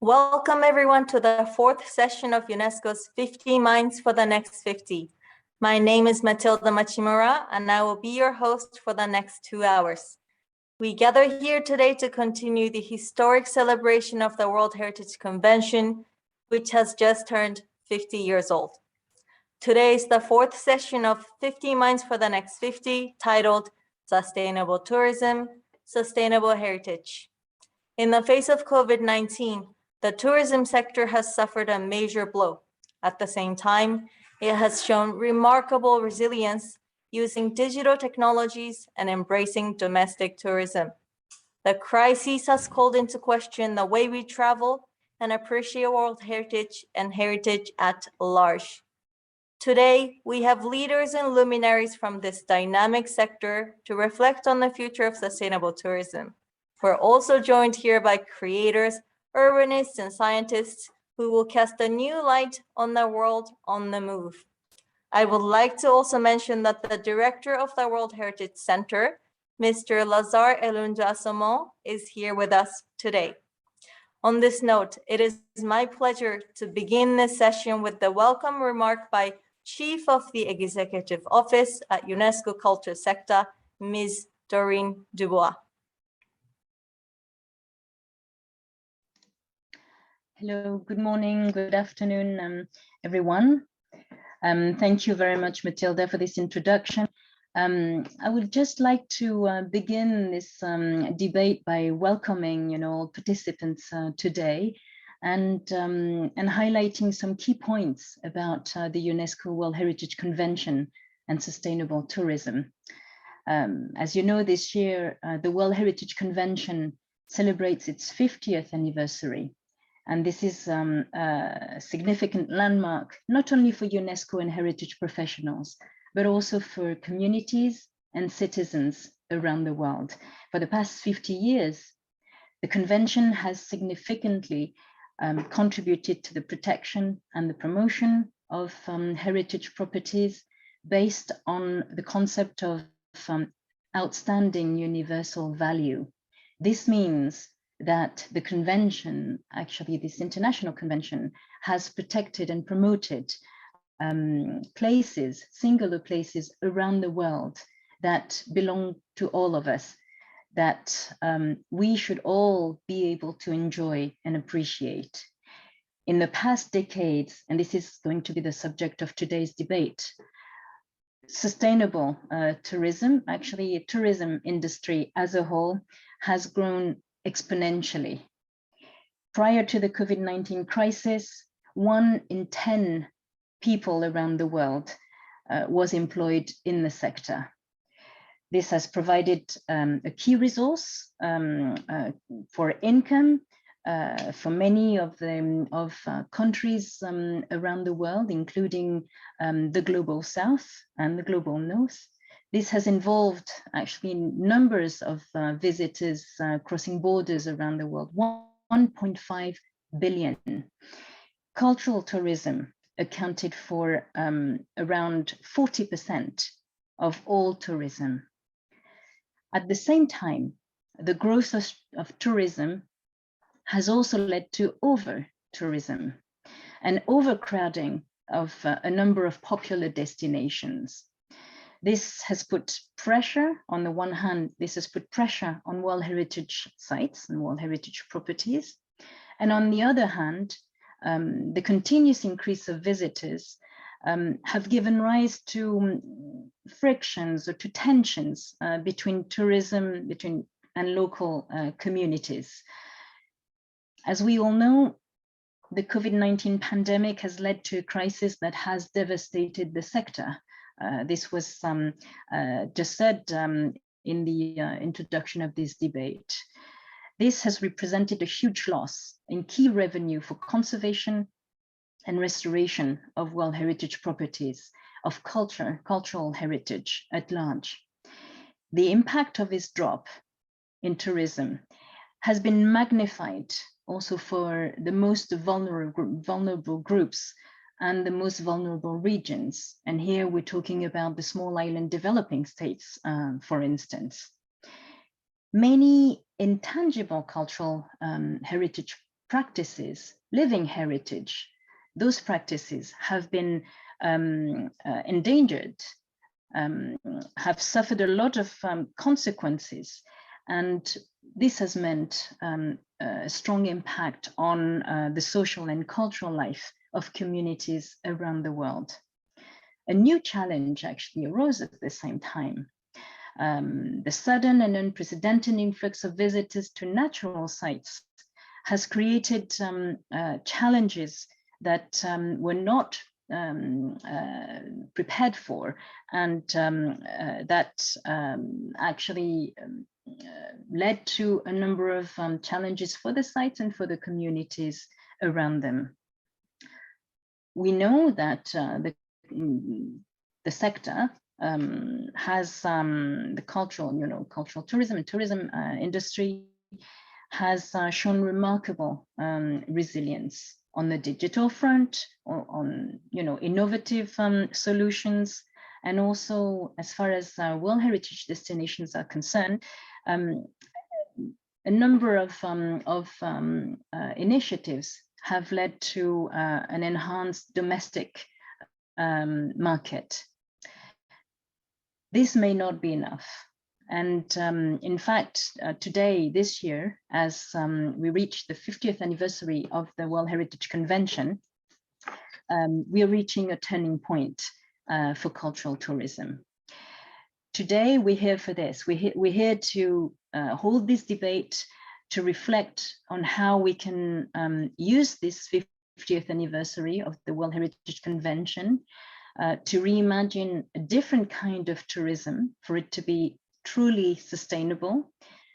Welcome everyone to the fourth session of UNESCO's 50 Minds for the Next 50. My name is Matilda Machimura and I will be your host for the next 2 hours. We gather here today to continue the historic celebration of the World Heritage Convention, which has just turned 50 years old. Today is the fourth session of 50 Minds for the Next 50, titled Sustainable Tourism, Sustainable Heritage. In the face of COVID-19, the tourism sector has suffered a major blow. At the same time, it has shown remarkable resilience using digital technologies and embracing domestic tourism. The crisis has called into question the way we travel and appreciate world heritage and heritage at large. Today, we have leaders and luminaries from this dynamic sector to reflect on the future of sustainable tourism. We're also joined here by creators, urbanists, and scientists who will cast a new light on the world on the move. I would like to also mention that the director of the World Heritage Center, Mr. Lazare Elunja-Assomont, is here with us today. On this note, it is my pleasure to begin this session with the welcome remark by Chief of the Executive Office at UNESCO Culture Sector, Ms. Doreen Dubois. Hello, good morning, good afternoon, everyone. Thank you very much, Matilda, for this introduction. I would just like to begin this debate by welcoming, all participants today and highlighting some key points about the UNESCO World Heritage Convention and sustainable tourism. As you know, this year, the World Heritage Convention celebrates its 50th anniversary. And this is a significant landmark, not only for UNESCO and heritage professionals, but also for communities and citizens around the world. For the past 50 years, the convention has significantly contributed to the protection and the promotion of heritage properties based on the concept of outstanding universal value. This means that the convention, actually this international convention, has protected and promoted places, singular places around the world that belong to all of us, that we should all be able to enjoy and appreciate. In the past decades, and this is going to be the subject of today's debate, sustainable tourism, actually tourism industry as a whole, has grown exponentially. Prior to the COVID-19 crisis, 1 in 10 people around the world was employed in the sector. This has provided a key resource for income for many of the countries around the world, including the global south and the global north. This has involved actually numbers of visitors crossing borders around the world, 1.5 billion. Cultural tourism accounted for around 40% of all tourism. At the same time, the growth of tourism has also led to over-tourism and overcrowding of a number of popular destinations. This has put pressure, on the one hand, this has put pressure on World Heritage sites and World Heritage properties. And on the other hand, the continuous increase of visitors have given rise to frictions or to tensions between tourism and local communities. As we all know, the COVID-19 pandemic has led to a crisis that has devastated the sector. This was just said in the introduction of this debate. This has represented a huge loss in key revenue for conservation and restoration of World Heritage properties, of cultural heritage at large. The impact of this drop in tourism has been magnified also for the most vulnerable groups and the most vulnerable regions. And here we're talking about the small island developing states, for instance. Many intangible cultural heritage practices, living heritage, those practices have been endangered, have suffered a lot of consequences. And this has meant a strong impact on the social and cultural life of communities around the world. A new challenge actually arose at the same time. The sudden and unprecedented influx of visitors to natural sites has created challenges that were not prepared for, and that actually led to a number of challenges for the sites and for the communities around them. We know that the sector has the cultural tourism and tourism industry has shown remarkable resilience on the digital front, on innovative solutions, and also as far as World Heritage destinations are concerned, a number of initiatives have led to an enhanced domestic market. This may not be enough. And in fact, today, this year, as we reach the 50th anniversary of the World Heritage Convention, we are reaching a turning point for cultural tourism. Today, we're here for this. We're here to hold this debate, to reflect on how we can use this 50th anniversary of the World Heritage Convention to reimagine a different kind of tourism for it to be truly sustainable,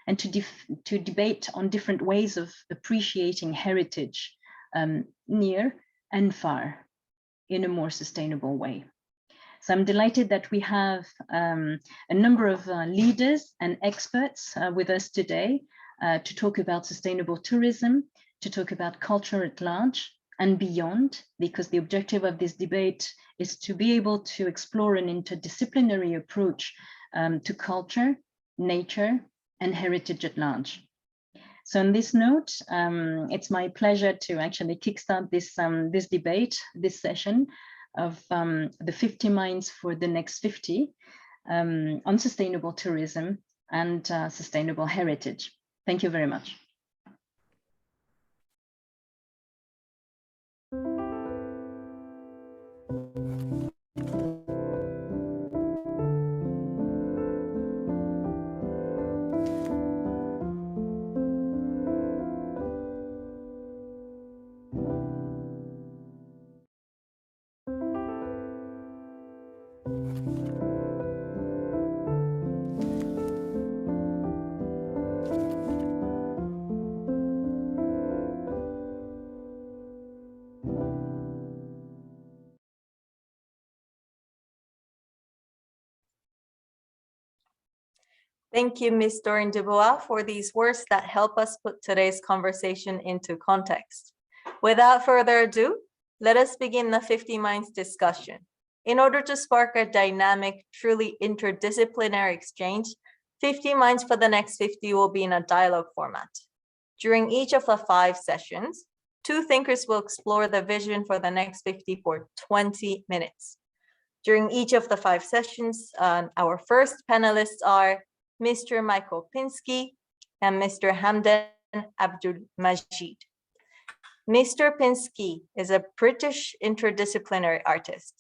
and to debate on different ways of appreciating heritage near and far in a more sustainable way. So I'm delighted that we have a number of leaders and experts with us today to talk about sustainable tourism, to talk about culture at large and beyond, because the objective of this debate is to be able to explore an interdisciplinary approach to culture, nature, and heritage at large. So on this note, it's my pleasure to actually kickstart this debate, this session of the 50 Minds for the Next 50 on sustainable tourism and sustainable heritage. Thank you very much. Thank you, Ms. Doreen Dubois, for these words that help us put today's conversation into context. Without further ado, let us begin the 50 Minds discussion. In order to spark a dynamic, truly interdisciplinary exchange, 50 Minds for the Next 50 will be in a dialogue format. During each of the 5 sessions, 2 thinkers will explore the vision for the next 50 for 20 minutes. During each of the 5 sessions, our first panelists are Mr. Michael Pinksy and Mr. Hamdan Abdul Majeed. Mr. Pinksy is a British interdisciplinary artist.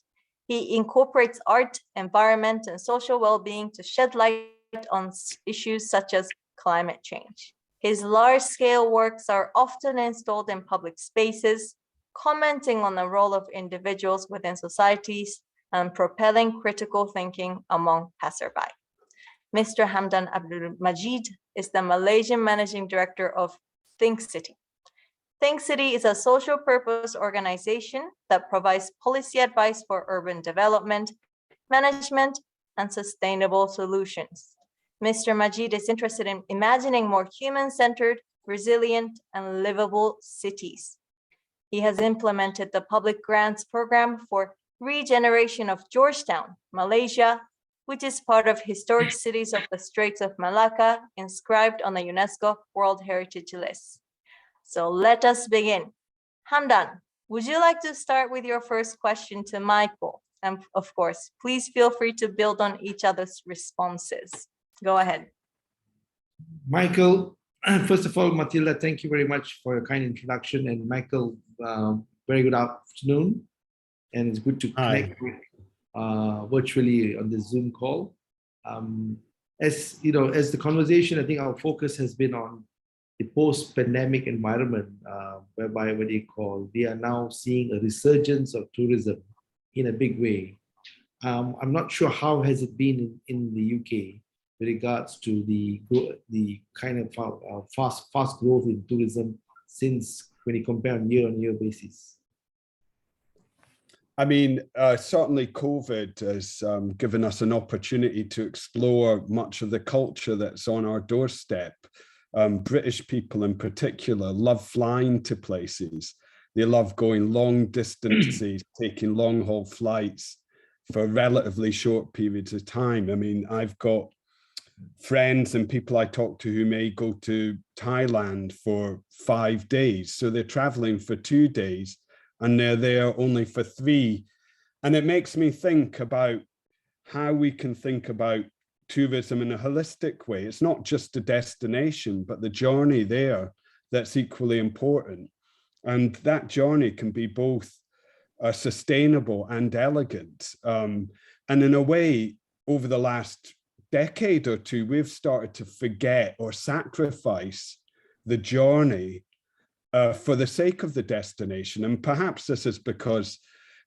He incorporates art, environment, and social well-being to shed light on issues such as climate change. His large-scale works are often installed in public spaces, commenting on the role of individuals within societies and propelling critical thinking among passerby. Mr. Hamdan Abdul Majeed is the Malaysian Managing Director of Think City. Think City is a social purpose organization that provides policy advice for urban development, management, and sustainable solutions. Mr. Majeed is interested in imagining more human-centered, resilient, and livable cities. He has implemented the public grants program for regeneration of Georgetown, Malaysia, which is part of historic cities of the Straits of Malacca, inscribed on the UNESCO World Heritage List. So let us begin. Hamdan, would you like to start with your first question to Michael? And of course, please feel free to build on each other's responses. Go ahead. Michael, first of all, Matilda, thank you very much for your kind introduction. And Michael, very good afternoon. And it's good to connect virtually on this Zoom call. As you know, as the conversation, I think our focus has been on the post-pandemic environment, whereby we are now seeing a resurgence of tourism in a big way. I'm not sure how has it been in the UK with regards to the kind of fast growth in tourism since when you compare on year basis. I mean, certainly COVID has given us an opportunity to explore much of the culture that's on our doorstep. British people in particular love flying to places. They love going long distances, taking long haul flights for relatively short periods of time. I mean, I've got friends and people I talk to who may go to Thailand for 5 days. So they're traveling for 2 days and they're there only for 3. And it makes me think about how we can think about tourism in a holistic way. It's not just a destination, but the journey there that's equally important. And that journey can be both sustainable and elegant. And in a way, over the last decade or two, we've started to forget or sacrifice the journey for the sake of the destination. And perhaps this is because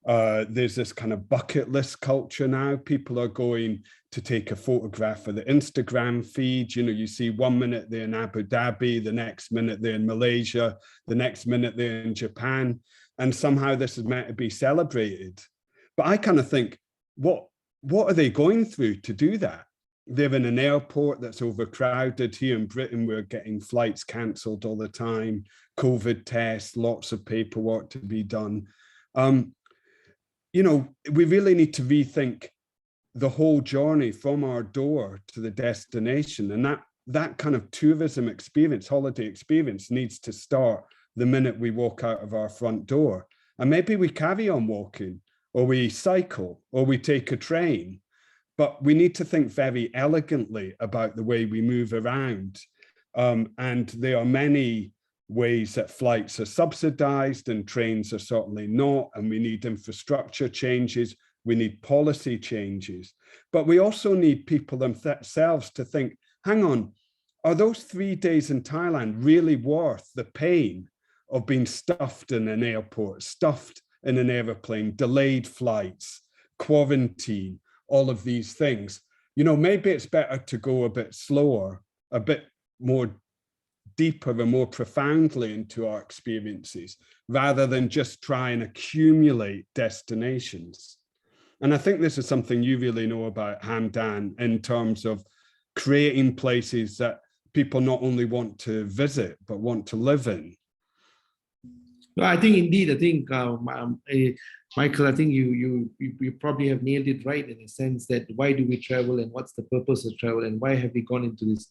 there's this kind of bucket list culture now. People are going to take a photograph for the Instagram feed. You know, you see 1 minute they're in Abu Dhabi, the next minute they're in Malaysia, the next minute they're in Japan. And somehow this is meant to be celebrated. But I kind of think, what are they going through to do that? They're in an airport that's overcrowded. Here in Britain, we're getting flights cancelled all the time, COVID tests, lots of paperwork to be done. You know, we really need to rethink the whole journey from our door to the destination. And that kind of tourism experience, holiday experience, needs to start the minute we walk out of our front door. And maybe we carry on walking, or we cycle, or we take a train. But we need to think very elegantly about the way we move around. And there are many ways that flights are subsidized and trains are certainly not. And we need infrastructure changes. We need policy changes. But we also need people themselves to think, hang on, are those 3 days in Thailand really worth the pain of being stuffed in an airport, stuffed in an aeroplane, delayed flights, quarantine, all of these things? You know, maybe it's better to go a bit slower, a bit more deeper and more profoundly into our experiences, rather than just try and accumulate destinations. And I think this is something you really know about, Hamdan, in terms of creating places that people not only want to visit, but want to live in. Well, I think indeed, Michael, I think you probably have nailed it right in a sense that why do we travel and what's the purpose of travel and why have we gone into this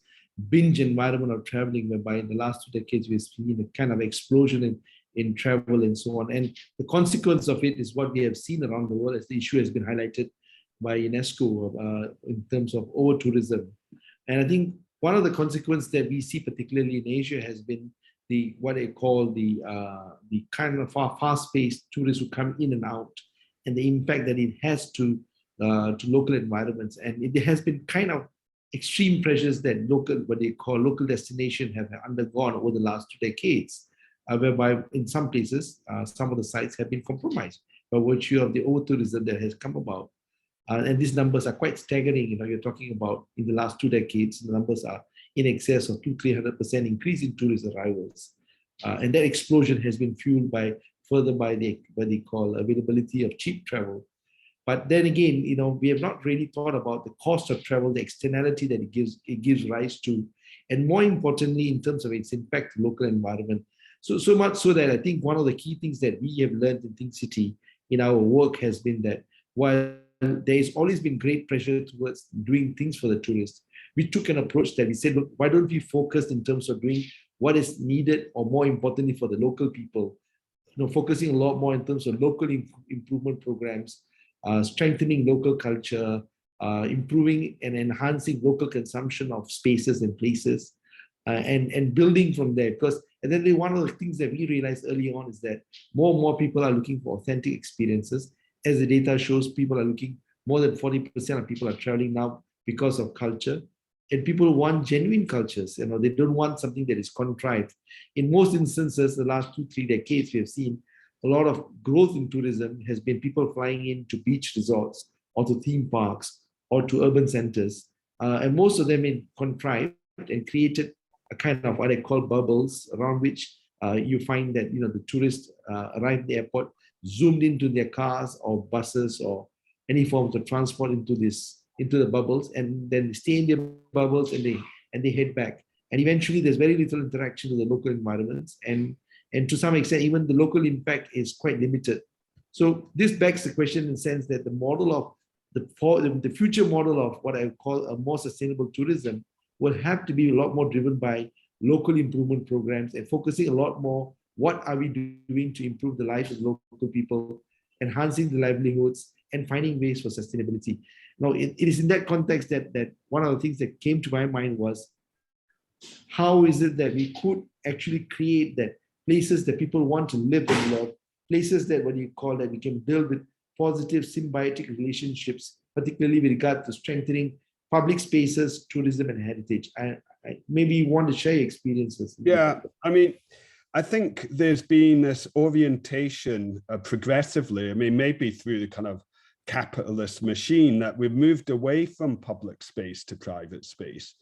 binge environment of traveling, whereby in the last 2 decades we've seen a kind of explosion in travel and so on. And the consequence of it is what we have seen around the world, as the issue has been highlighted by UNESCO in terms of over-tourism. And I think one of the consequences that we see, particularly in Asia, has been what they call the kind of fast-paced tourists who come in and out, and the impact that it has to local environments. And it has been kind of extreme pressures that what they call local destinations have undergone over the last 2 decades, whereby in some places, some of the sites have been compromised by virtue of the over-tourism that has come about. And these numbers are quite staggering. You know, you're talking about in the last 2 decades, the numbers are in excess of 200-300% increase in tourist arrivals. And that explosion has been fueled further by what they call availability of cheap travel. But then again, you know, we have not really thought about the cost of travel, the externality that it gives rise to, and more importantly, in terms of its impact to local environment. So much so that I think one of the key things that we have learned in Think City in our work has been that while there's always been great pressure towards doing things for the tourists, we took an approach that we said, look, why don't we focus in terms of doing what is needed, or more importantly for the local people, focusing a lot more in terms of local improvement programs, strengthening local culture, improving and enhancing local consumption of spaces and places, and building from there. And then one of the things that we realized early on is that more and more people are looking for authentic experiences. As the data shows, people are looking, more than 40% of people are traveling now because of culture. And people want genuine cultures. They don't want something that is contrived. In most instances, the last 2-3 decades, we have seen a lot of growth in tourism has been people flying into beach resorts or to theme parks or to urban centers. And most of them in contrived and created a kind of what I call bubbles, around which you find that the tourists arrive at the airport, zoomed into their cars or buses or any forms of transport into the bubbles, and then stay in their bubbles and they head back. And eventually there's very little interaction with the local environments, and to some extent even the local impact is quite limited. So this begs the question in the sense that the model of the future model of what I call a more sustainable tourism will have to be a lot more driven by local improvement programs and focusing a lot more, what are we doing to improve the lives of local people, enhancing the livelihoods, and finding ways for sustainability. Now, it is in that context that one of the things that came to my mind was, how is it that we could actually create that places that people want to live and love, places that we can build with positive symbiotic relationships, particularly with regard to strengthening public spaces, tourism, and heritage. Maybe you want to share your experiences. Yeah, I think there's been this orientation progressively, maybe through the kind of capitalist machine, that we've moved away from public space to private space.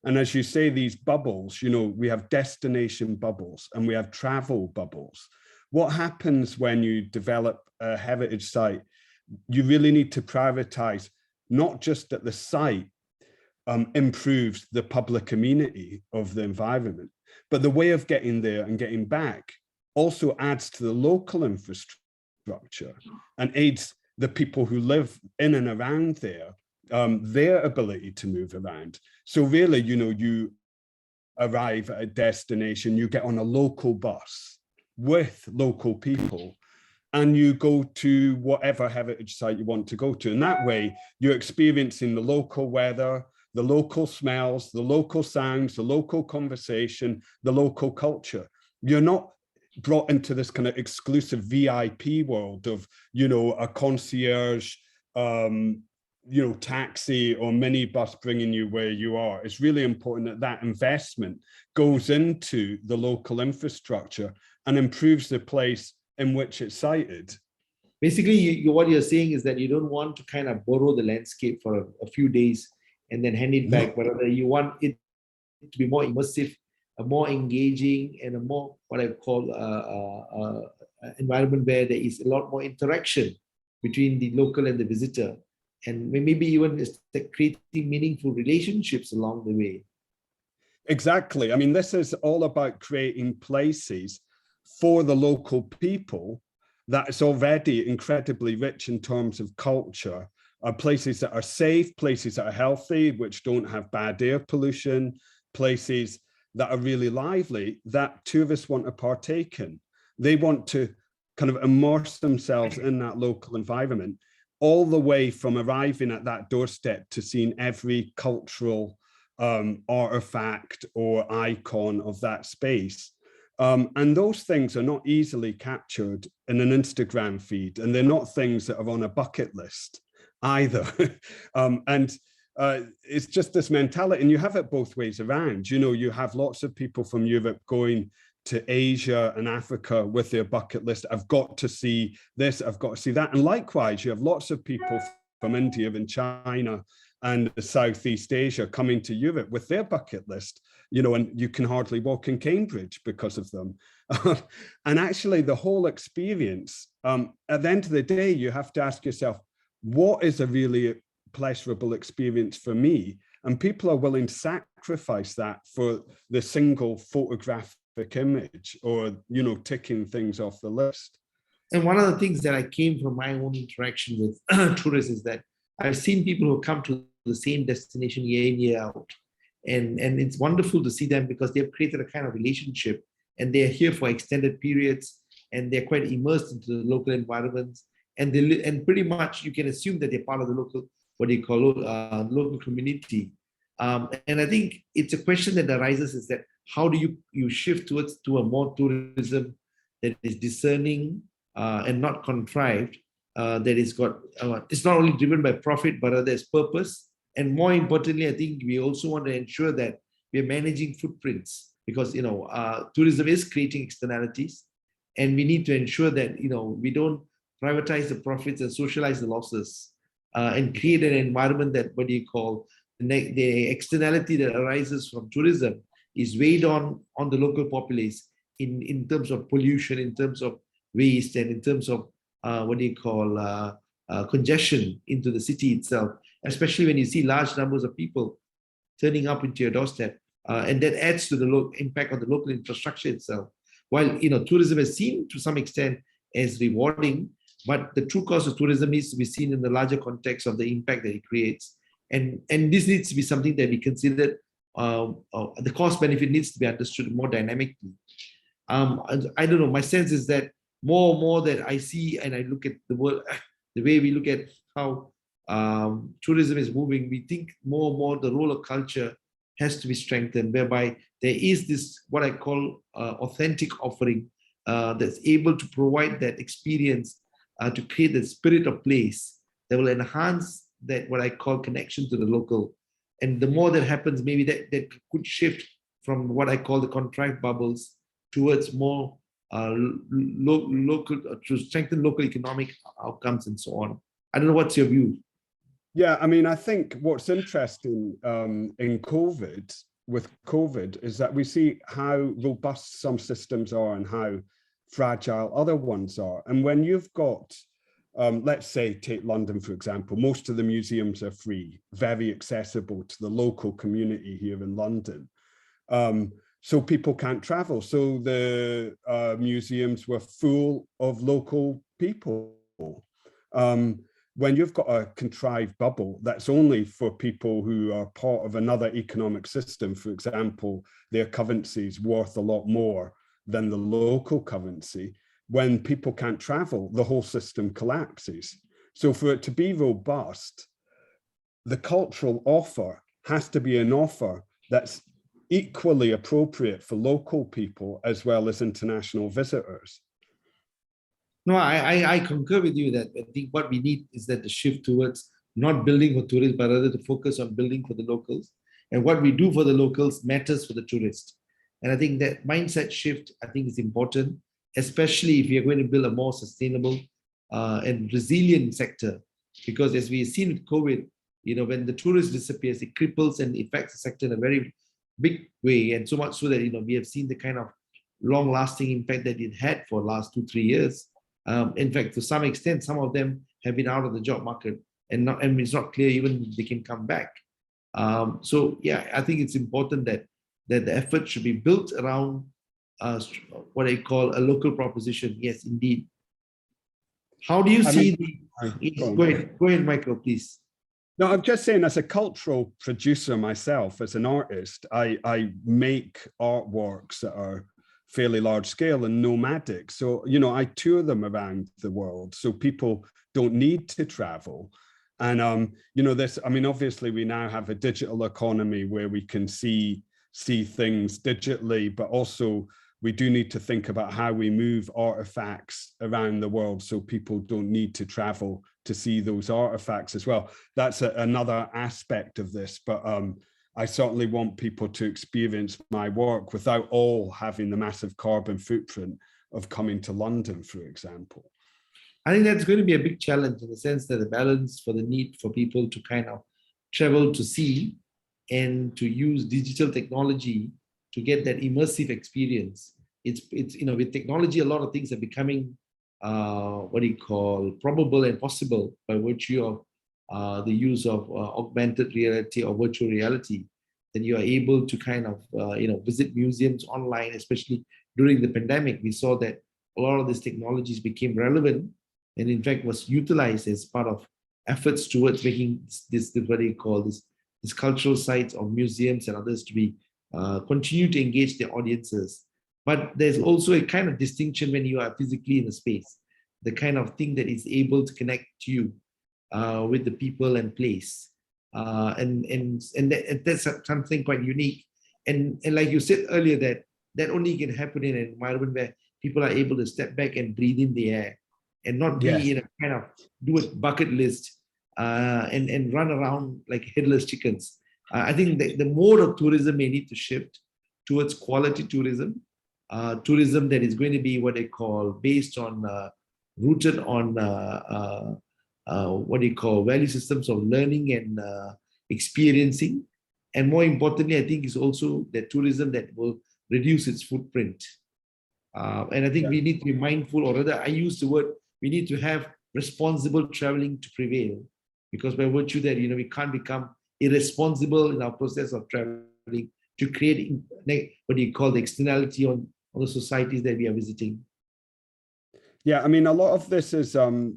And as you say, these bubbles, we have destination bubbles and we have travel bubbles. What happens when you develop a heritage site? You really need to privatize, not just that the site improves the public amenity of the environment, but the way of getting there and getting back also adds to the local infrastructure and aids the people who live in and around there, their ability to move around. So really, you arrive at a destination, you get on a local bus with local people, and you go to whatever heritage site you want to go to. And that way, you're experiencing the local weather, the local smells, the local sounds, the local conversation, the local culture. You're not brought into this kind of exclusive VIP world of, a concierge, taxi or minibus bringing you where you are. It's really important that investment goes into the local infrastructure and improves the place in which it's sited. Basically, what you're saying is that you don't want to kind of borrow the landscape for a few days and then hand it back, but rather you want it to be more immersive, a more engaging, and a more what I call environment where there is a lot more interaction between the local and the visitor, and maybe even creating meaningful relationships along the way. Exactly. This is all about creating places for the local people that is already incredibly rich in terms of culture, places that are safe, places that are healthy, which don't have bad air pollution, places that are really lively, that tourists want to partake in. They want to kind of immerse themselves in that local environment, all the way from arriving at that doorstep to seeing every cultural artifact or icon of that space. And those things are not easily captured in an Instagram feed, and they're not things that are on a bucket list either. It's just this mentality, and you have it both ways around. You have lots of people from Europe going to Asia and Africa with their bucket list. I've got to see this, I've got to see that. And likewise, you have lots of people from India and China and Southeast Asia coming to Europe with their bucket list, and you can hardly walk in Cambridge because of them. And actually the whole experience, at the end of the day, you have to ask yourself, what is a really pleasurable experience for me? And people are willing to sacrifice that for the single photographic image or, ticking things off the list. And one of the things that I came from my own interaction with tourists is that I've seen people who come to the same destination year in, year out. And it's wonderful to see them because they've created a kind of relationship and they're here for extended periods and they're quite immersed into the local environments. And and pretty much you can assume that they're part of the local, what do you call local community. And I think it's a question that arises is that how do you shift to a more tourism that is discerning and not contrived, that is got, it's not only driven by profit, but there's purpose. And more importantly, I think we also want to ensure that we're managing footprints because, tourism is creating externalities and we need to ensure that, we don't privatize the profits and socialize the losses and create an environment that, what do you call, the externality that arises from tourism is weighed on the local populace in terms of pollution, in terms of waste, and in terms of congestion into the city itself, especially when you see large numbers of people turning up into your doorstep. And that adds to the impact on the local infrastructure itself. While tourism is seen to some extent as rewarding, but the true cost of tourism needs to be seen in the larger context of the impact that it creates. And this needs to be something that we considered, the cost benefit needs to be understood more dynamically. I don't know, my sense is that more and more that I see and I look at the world, the way we look at how tourism is moving, we think more and more the role of culture has to be strengthened, whereby there is this, what I call authentic offering that's able to provide that experience to create the spirit of place that will enhance that, what I call connection to the local. And the more that happens, maybe that could shift from what I call the contrived bubbles towards more local, to strengthen local economic outcomes and so on. I don't know, what's your view? Yeah, I mean, I think what's interesting in COVID, with COVID, is that we see how robust some systems are and how fragile other ones are. And when you've got, let's say, take London, for example, most of the museums are free, very accessible to the local community here in London. So people can't travel. So the museums were full of local people. When you've got a contrived bubble, that's only for people who are part of another economic system. For example, their currency is worth a lot more than the local currency. When people can't travel, the whole system collapses. So for it to be robust, the cultural offer has to be an offer that's equally appropriate for local people as well as international visitors. No, I concur with you that I think what we need is that the shift towards not building for tourists, but rather to focus on building for the locals. And what we do for the locals matters for the tourist. And I think that mindset shift, I think, is important, especially if you're going to build a more sustainable and resilient sector. Because as we've seen with COVID, when the tourist disappears, it cripples and affects the sector in a very big way. And so much so that, we have seen the kind of long-lasting impact that it had for the last 2-3 years. In fact, to some extent, some of them have been out of the job market and it's not clear even if they can come back. So yeah, I think it's important that the effort should be built around what I call a local proposition. Yes, indeed. How do you see Go ahead, Michael, please. No, I'm just saying, as a cultural producer myself, as an artist, I make artworks that are fairly large scale and nomadic. So, I tour them around the world so people don't need to travel. And, obviously we now have a digital economy where we can see things digitally, but also we do need to think about how we move artifacts around the world so people don't need to travel to see those artifacts as well. That's another aspect of this, but I certainly want people to experience my work without all having the massive carbon footprint of coming to London, for example. I think that's going to be a big challenge in the sense that the balance for the need for people to kind of travel to see and to use digital technology to get that immersive experience. It's with technology, a lot of things are becoming probable and possible by virtue of the use of augmented reality or virtual reality. Then you are able to kind of visit museums online, especially during the pandemic. We saw that a lot of these technologies became relevant and in fact was utilized as part of efforts towards making this these cultural sites or museums and others to be continue to engage their audiences. But there's also a kind of distinction when you are physically in a space, the kind of thing that is able to connect to you with the people and place. And that's something quite unique. And like you said earlier, that only can happen in an environment where people are able to step back and breathe in the air and not be in a kind of do a bucket list and run around like headless chickens. I think the mode of tourism may need to shift towards quality tourism, tourism that is going to be what they call based on, rooted on what they call value systems of learning and experiencing. And more importantly, I think is also that tourism that will reduce its footprint. And I think we need to be mindful, or rather I use the word, we need to have responsible traveling to prevail, because by virtue that, we can't become irresponsible in our process of traveling to create what do you call the externality on the societies that we are visiting. Yeah, I mean, a lot of this is to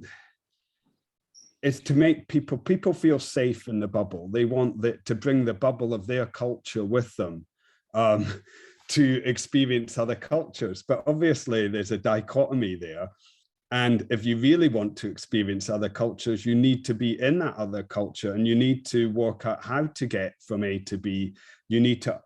make people feel safe in the bubble. They want to bring the bubble of their culture with them to experience other cultures. But obviously there's a dichotomy there. And if you really want to experience other cultures, you need to be in that other culture, and you need to work out how to get from A to B. You need to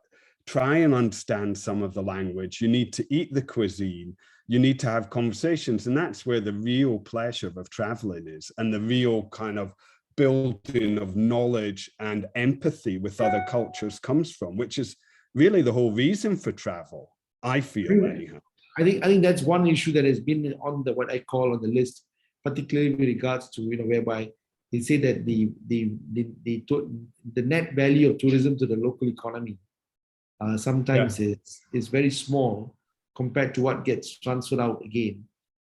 try and understand some of the language. You need to eat the cuisine. You need to have conversations. And that's where the real pleasure of traveling is, and the real kind of building of knowledge and empathy with other cultures comes from, which is really the whole reason for travel, I feel anyhow. I think that's one issue that has been on what I call on the list, particularly with regards to, whereby they say that the net value of tourism to the local economy sometimes is very small compared to what gets transferred out again.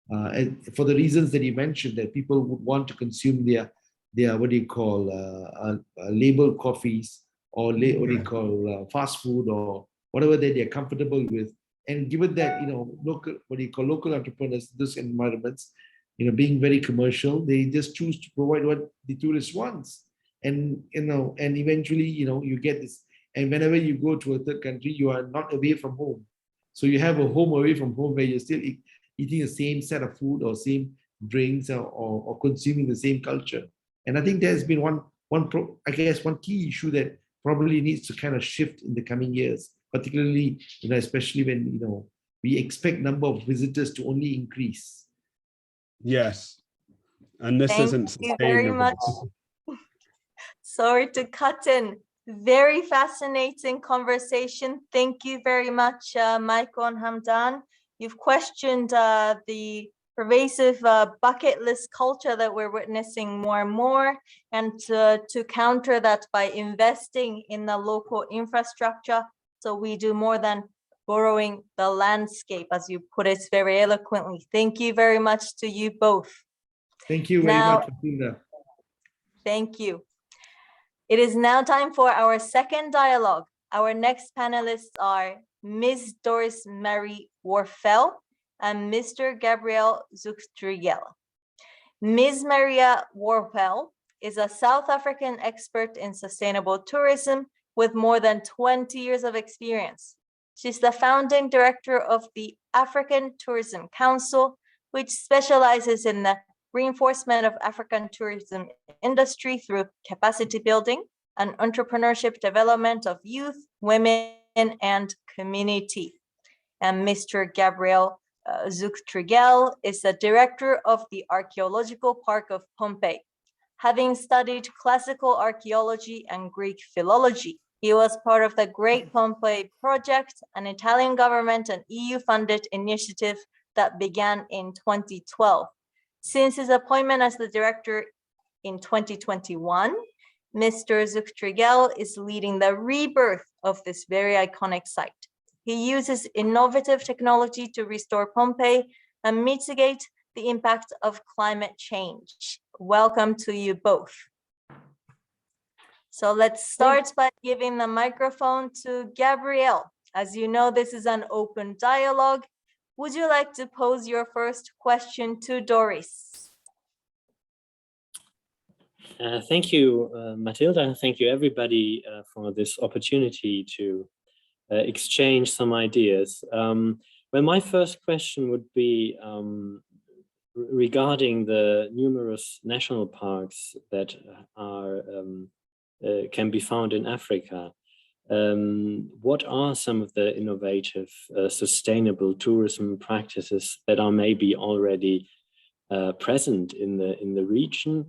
And for the reasons that you mentioned, that people would want to consume their what do you call labeled coffees, or what do you call fast food, or whatever that they're comfortable with. And given that, local entrepreneurs, those environments, being very commercial, they just choose to provide what the tourist wants. And, and eventually, you get this. And whenever you go to a third country, you are not away from home. So you have a home away from home where you're still eating the same set of food or same drinks or consuming the same culture. And I think there's been one key issue that probably needs to kind of shift in the coming years, particularly, especially when, we expect number of visitors to only increase. Yes. And this isn't sustainable. Thank you very much. Sorry to cut in. Very fascinating conversation. Thank you very much, Michael and Hamdan. You've questioned the pervasive bucket list culture that we're witnessing more and more, and to counter that by investing in the local infrastructure. So we do more than borrowing the landscape, as you put it very eloquently. Thank you very much to you both. Thank you very much, Matilda. Thank you. It is now time for our second dialogue. Our next panelists are Ms. Doris Marie Woerfel and Mr. Gabriel Zuchtriegel. Ms. Maria Woerfel is a South African expert in sustainable tourism with more than 20 years of experience. She's the founding director of the African Tourism Council, which specializes in the reinforcement of African tourism industry through capacity building and entrepreneurship development of youth, women, and community. And Mr. Gabriel Zuchtriegel is the director of the Archaeological Park of Pompeii. Having studied classical archaeology and Greek philology, he was part of the Great Pompeii Project, an Italian government and EU-funded initiative that began in 2012. Since his appointment as the director in 2021, Mr. Zuchtriegel is leading the rebirth of this very iconic site. He uses innovative technology to restore Pompeii and mitigate the impact of climate change. Welcome to you both. So let's start by giving the microphone to Gabriel. As you know, this is an open dialogue. Would you like to pose your first question to Doris? Thank you, Matilda. Thank you, everybody, for this opportunity to exchange some ideas. Well, my first question would be regarding the numerous national parks that are can be found in Africa. What are some of the innovative, sustainable tourism practices that are maybe already present in the region?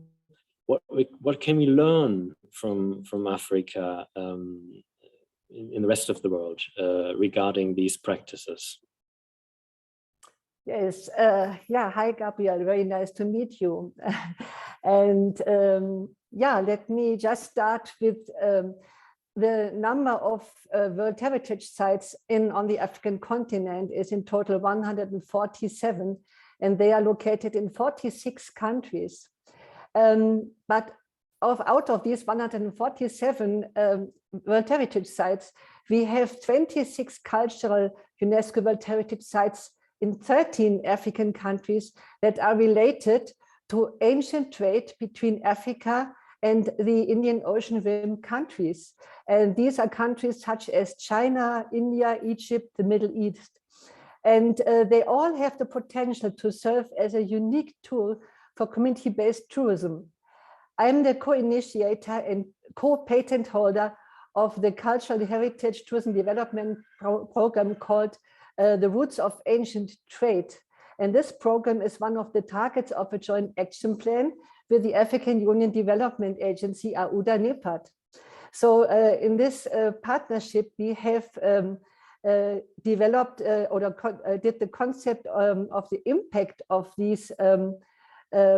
What can we learn from Africa in the rest of the world regarding these practices? Yes, yeah, hi Gabriel, very nice to meet you. And yeah, let me just start with the number of World Heritage Sites on the African continent is in total 147, and they are located in 46 countries. But out of these 147 World Heritage Sites, we have 26 cultural UNESCO World Heritage Sites in 13 African countries that are related to ancient trade between Africa and the Indian Ocean Rim countries. And these are countries such as China, India, Egypt, the Middle East. And they all have the potential to serve as a unique tool for community-based tourism. I am the co-initiator and co-patent holder of the Cultural Heritage Tourism Development Program called The Roots of Ancient Trade. And this program is one of the targets of a joint action plan with the African Union Development Agency, AUDA-NEPAD. So in this partnership, we have developed did the concept of the impact of these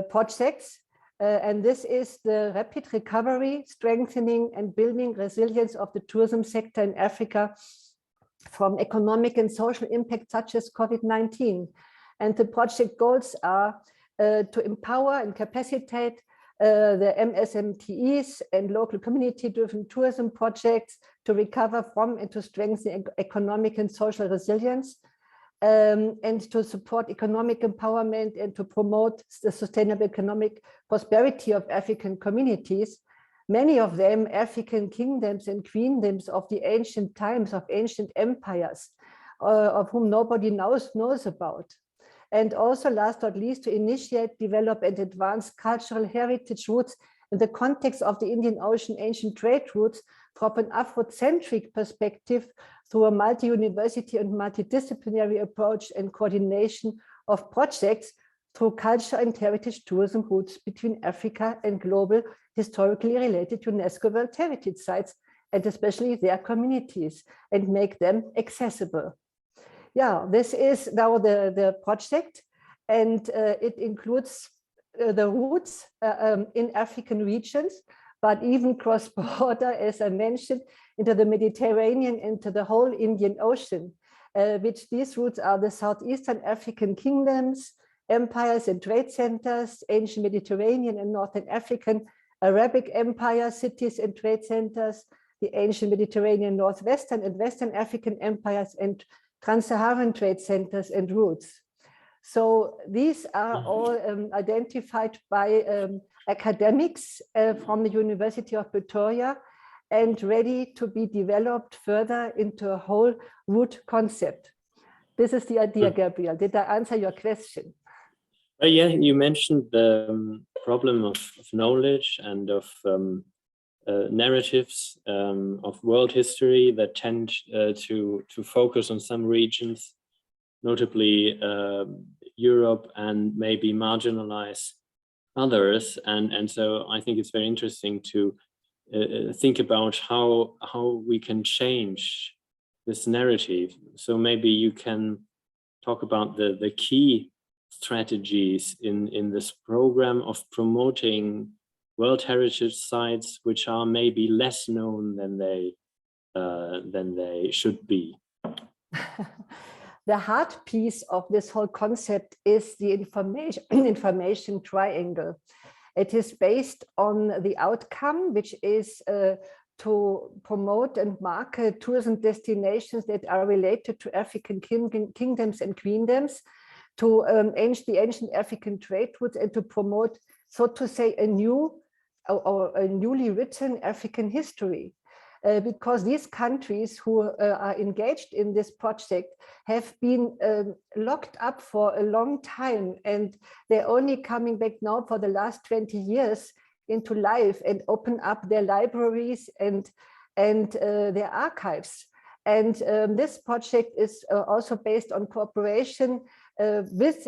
projects. And this is the rapid recovery, strengthening and building resilience of the tourism sector in Africa from economic and social impact such as COVID-19. And the project goals are to empower and capacitate the MSMTEs and local community-driven tourism projects to recover from and to strengthen economic and social resilience, and to support economic empowerment and to promote the sustainable economic prosperity of African communities, many of them African kingdoms and queendoms of the ancient times, of ancient empires, of whom nobody knows about. And also, last but not least, to initiate, develop, and advance cultural heritage routes in the context of the Indian Ocean ancient trade routes from an Afrocentric perspective through a multi-university and multidisciplinary approach and coordination of projects through culture and heritage tourism routes between Africa and global historically related UNESCO World Heritage Sites, and especially their communities, and make them accessible. Yeah, this is now the project, and it includes the routes in African regions, but even cross-border, as I mentioned, into the Mediterranean, into the whole Indian Ocean, which these routes are the Southeastern African kingdoms, empires and trade centers, ancient Mediterranean and Northern African, Arabic empire, cities and trade centers, the ancient Mediterranean, Northwestern and Western African empires, and trans-Saharan trade centers and routes. So these are all identified by academics from the University of Pretoria and ready to be developed further into a whole route concept. This is the idea, Gabriel. Did I answer your question? Yeah, you mentioned the problem of knowledge and of narratives of world history that tend to focus on some regions, notably Europe, and maybe marginalize others. And so I think it's very interesting to think about how we can change this narrative. So maybe you can talk about the key strategies in this program of promoting World Heritage Sites, which are maybe less known than they should be. The heart piece of this whole concept is the information triangle. It is based on the outcome, which is to promote and market tourism destinations that are related to African kingdoms and queendoms, to the ancient African trade routes, and to promote, so to say, a new a newly written African history. Because these countries who are engaged in this project have been locked up for a long time, and they're only coming back now for the last 20 years into life and open up their libraries and their archives. And this project is also based on cooperation with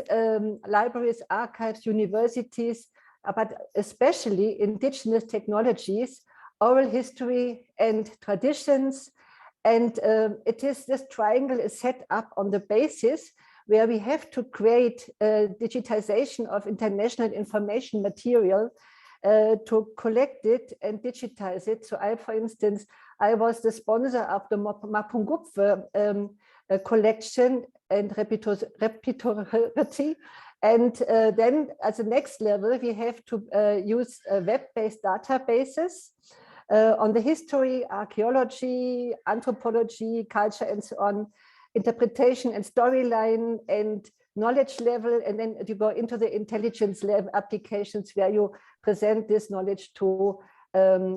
libraries, archives, universities, but especially indigenous technologies, oral history and traditions. And this triangle is set up on the basis where we have to create digitization of international information material to collect it and digitize it. So for instance, I was the sponsor of the Mapungubwe collection and repertory. And then as the next level, we have to use web-based databases on the history, archaeology, anthropology, culture, and so on, interpretation and storyline and knowledge level. And then you go into the intelligence level applications where you present this knowledge to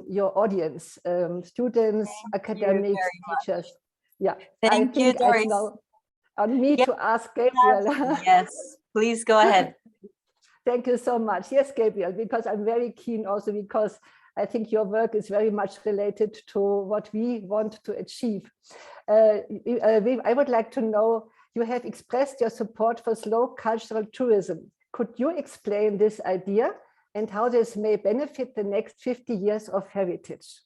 your audience, students, academics, teachers. Yeah, Thank you, Doris. Now on me to ask Gabriel. Yes, please go ahead. Thank you so much. Yes, Gabriel, because I'm very keen also because I think your work is very much related to what we want to achieve. I would like to know, you have expressed your support for slow cultural tourism. Could you explain this idea and how this may benefit the next 50 years of heritage?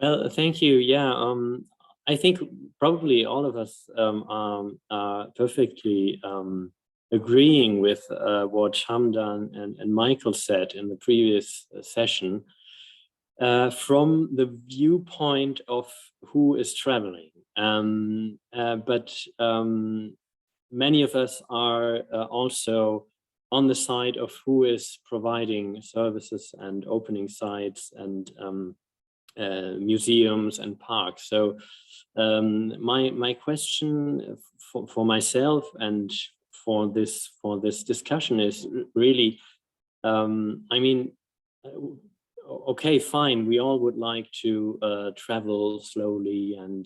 Well, thank you. Yeah, I think probably all of us are perfectly agreeing with what Hamdan and Michael said in the previous session, from the viewpoint of who is traveling. But many of us are also on the side of who is providing services and opening sites and museums and parks. So my question for myself and for this discussion is really, I mean, okay, fine. We all would like to travel slowly and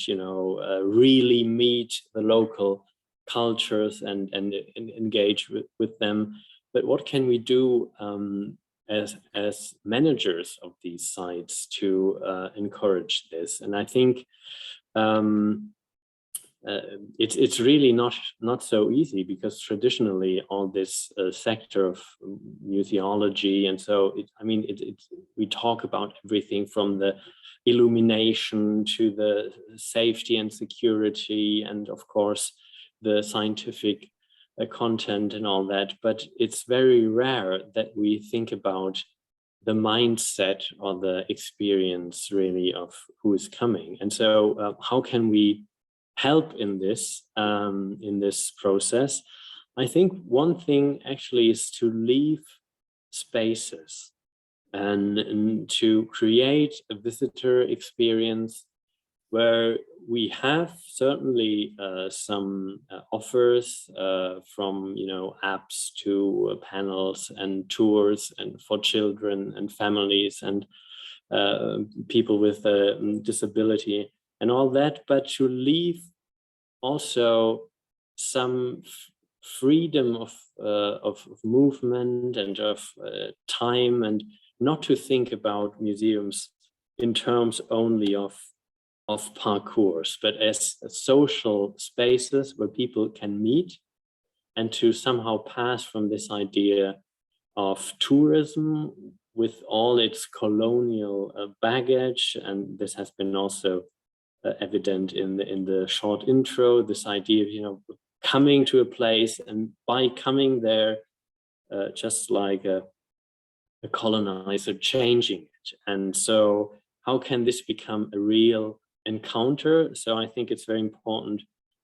really meet the local cultures and engage with them. But what can we do as managers of these sites to encourage this? And I think it's really not so easy, because traditionally all this sector of museology, and so we talk about everything from the illumination to the safety and security, and of course the scientific content and all that, but it's very rare that we think about the mindset or the experience really of who is coming. And so how can we help in this process? I think one thing actually is to leave spaces and to create a visitor experience where we have certainly some offers from apps to panels and tours and for children and families and people with disability and all that, but to leave also some freedom of movement and of time, and not to think about museums in terms only of parcours, but as social spaces where people can meet, and to somehow pass from this idea of tourism with all its colonial baggage. And this has been also evident in the short intro, this idea of coming to a place, and by coming there, just like a colonizer, changing it. And so how can this become a real encounter? So I think it's very important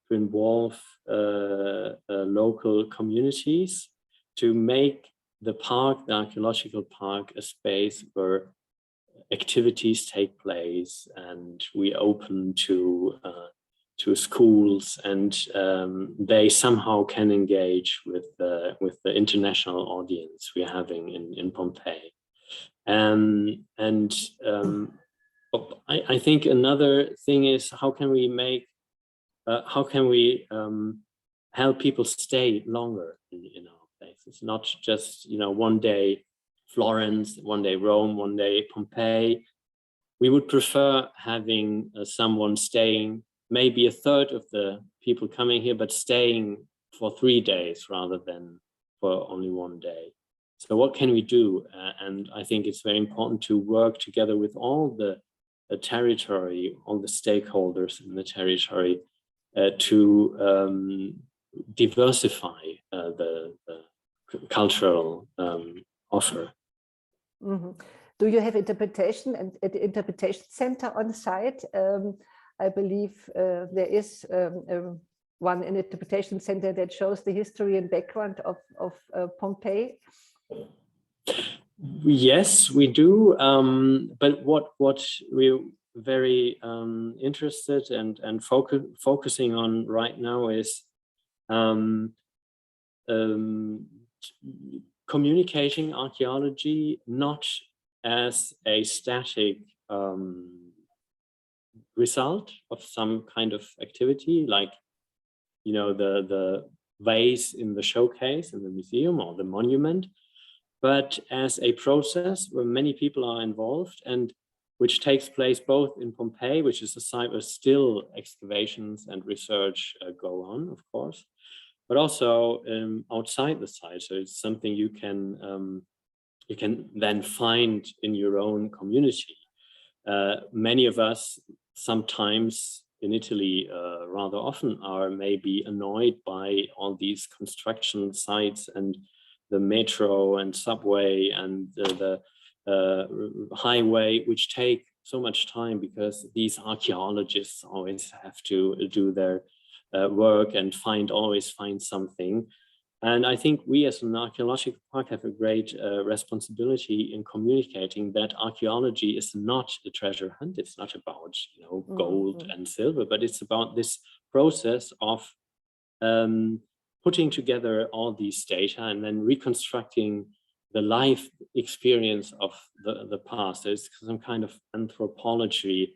to involve local communities to make the park, the archaeological park, a space where activities take place, and we open to schools, and they somehow can engage with the international audience we're having in Pompeii. I think another thing is how can we help people stay longer in our place? It's not just, one day Florence, one day Rome, one day Pompeii. We would prefer having someone staying, maybe a third of the people coming here, but staying for 3 days rather than for only 1 day. So what can we do? And I think it's very important to work together with all the territory, all the stakeholders in the territory to diversify the cultural offer. Mm-hmm. Do you have interpretation and the interpretation center on site? I believe there is one interpretation center that shows the history and background of Pompeii. Yes, we do. But what we're very interested and focusing on right now is communicating archaeology not as a static result of some kind of activity, like the vase in the showcase in the museum or the monument, but as a process where many people are involved and which takes place both in Pompeii, which is a site where still excavations and research go on, of course, but also outside the site. So it's something you can then find in your own community. Many of us sometimes in Italy rather often are maybe annoyed by all these construction sites and the metro and subway and the highway, which take so much time because these archaeologists always have to do their work and always find something. And I think we as an archaeological park have a great responsibility in communicating that archaeology is not a treasure hunt. It's not about gold and silver, but it's about this process of putting together all these data and then reconstructing the life experience of the past. There's some kind of anthropology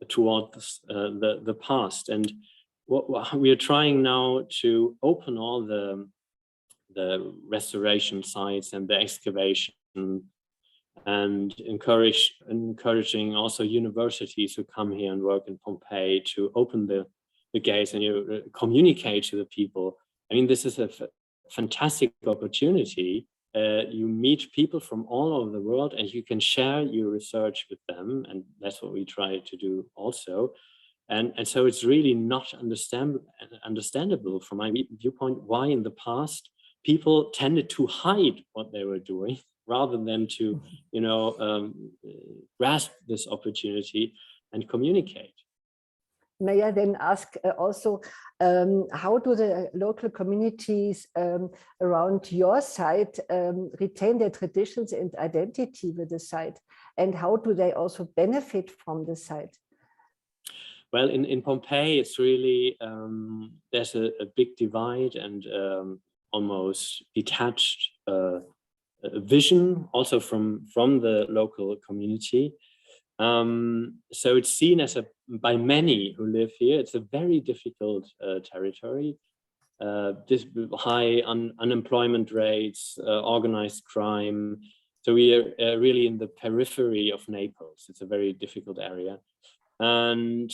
towards the past. And what we are trying now to open all the restoration sites and the excavation, and encouraging also universities who come here and work in Pompeii to open the gates and communicate to the people. I mean, this is a fantastic opportunity. You meet people from all over the world and you can share your research with them, and that's what we try to do also. And so it's really not understandable from my viewpoint why in the past people tended to hide what they were doing rather than to, grasp this opportunity and communicate. May I then ask also, how do the local communities around your site retain their traditions and identity with the site? And how do they also benefit from the site? Well, in Pompeii, it's really, there's a big divide and almost detached vision also from the local community. So it's seen as by many who live here, it's a very difficult territory. This high unemployment rates, organized crime. So we are really in the periphery of Naples. It's a very difficult area. And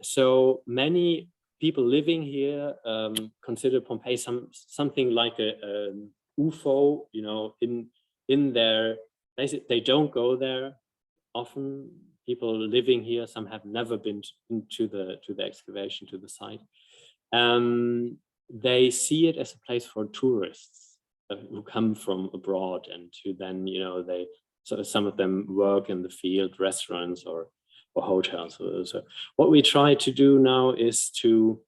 so many people living here consider Pompeii something like a UFO, in their, they don't go there often. People living here, some have never been to the excavation, to the site. They see it as a place for tourists who come from abroad and who then, so some of them work in the field, restaurants or hotels. So what we try to do now is to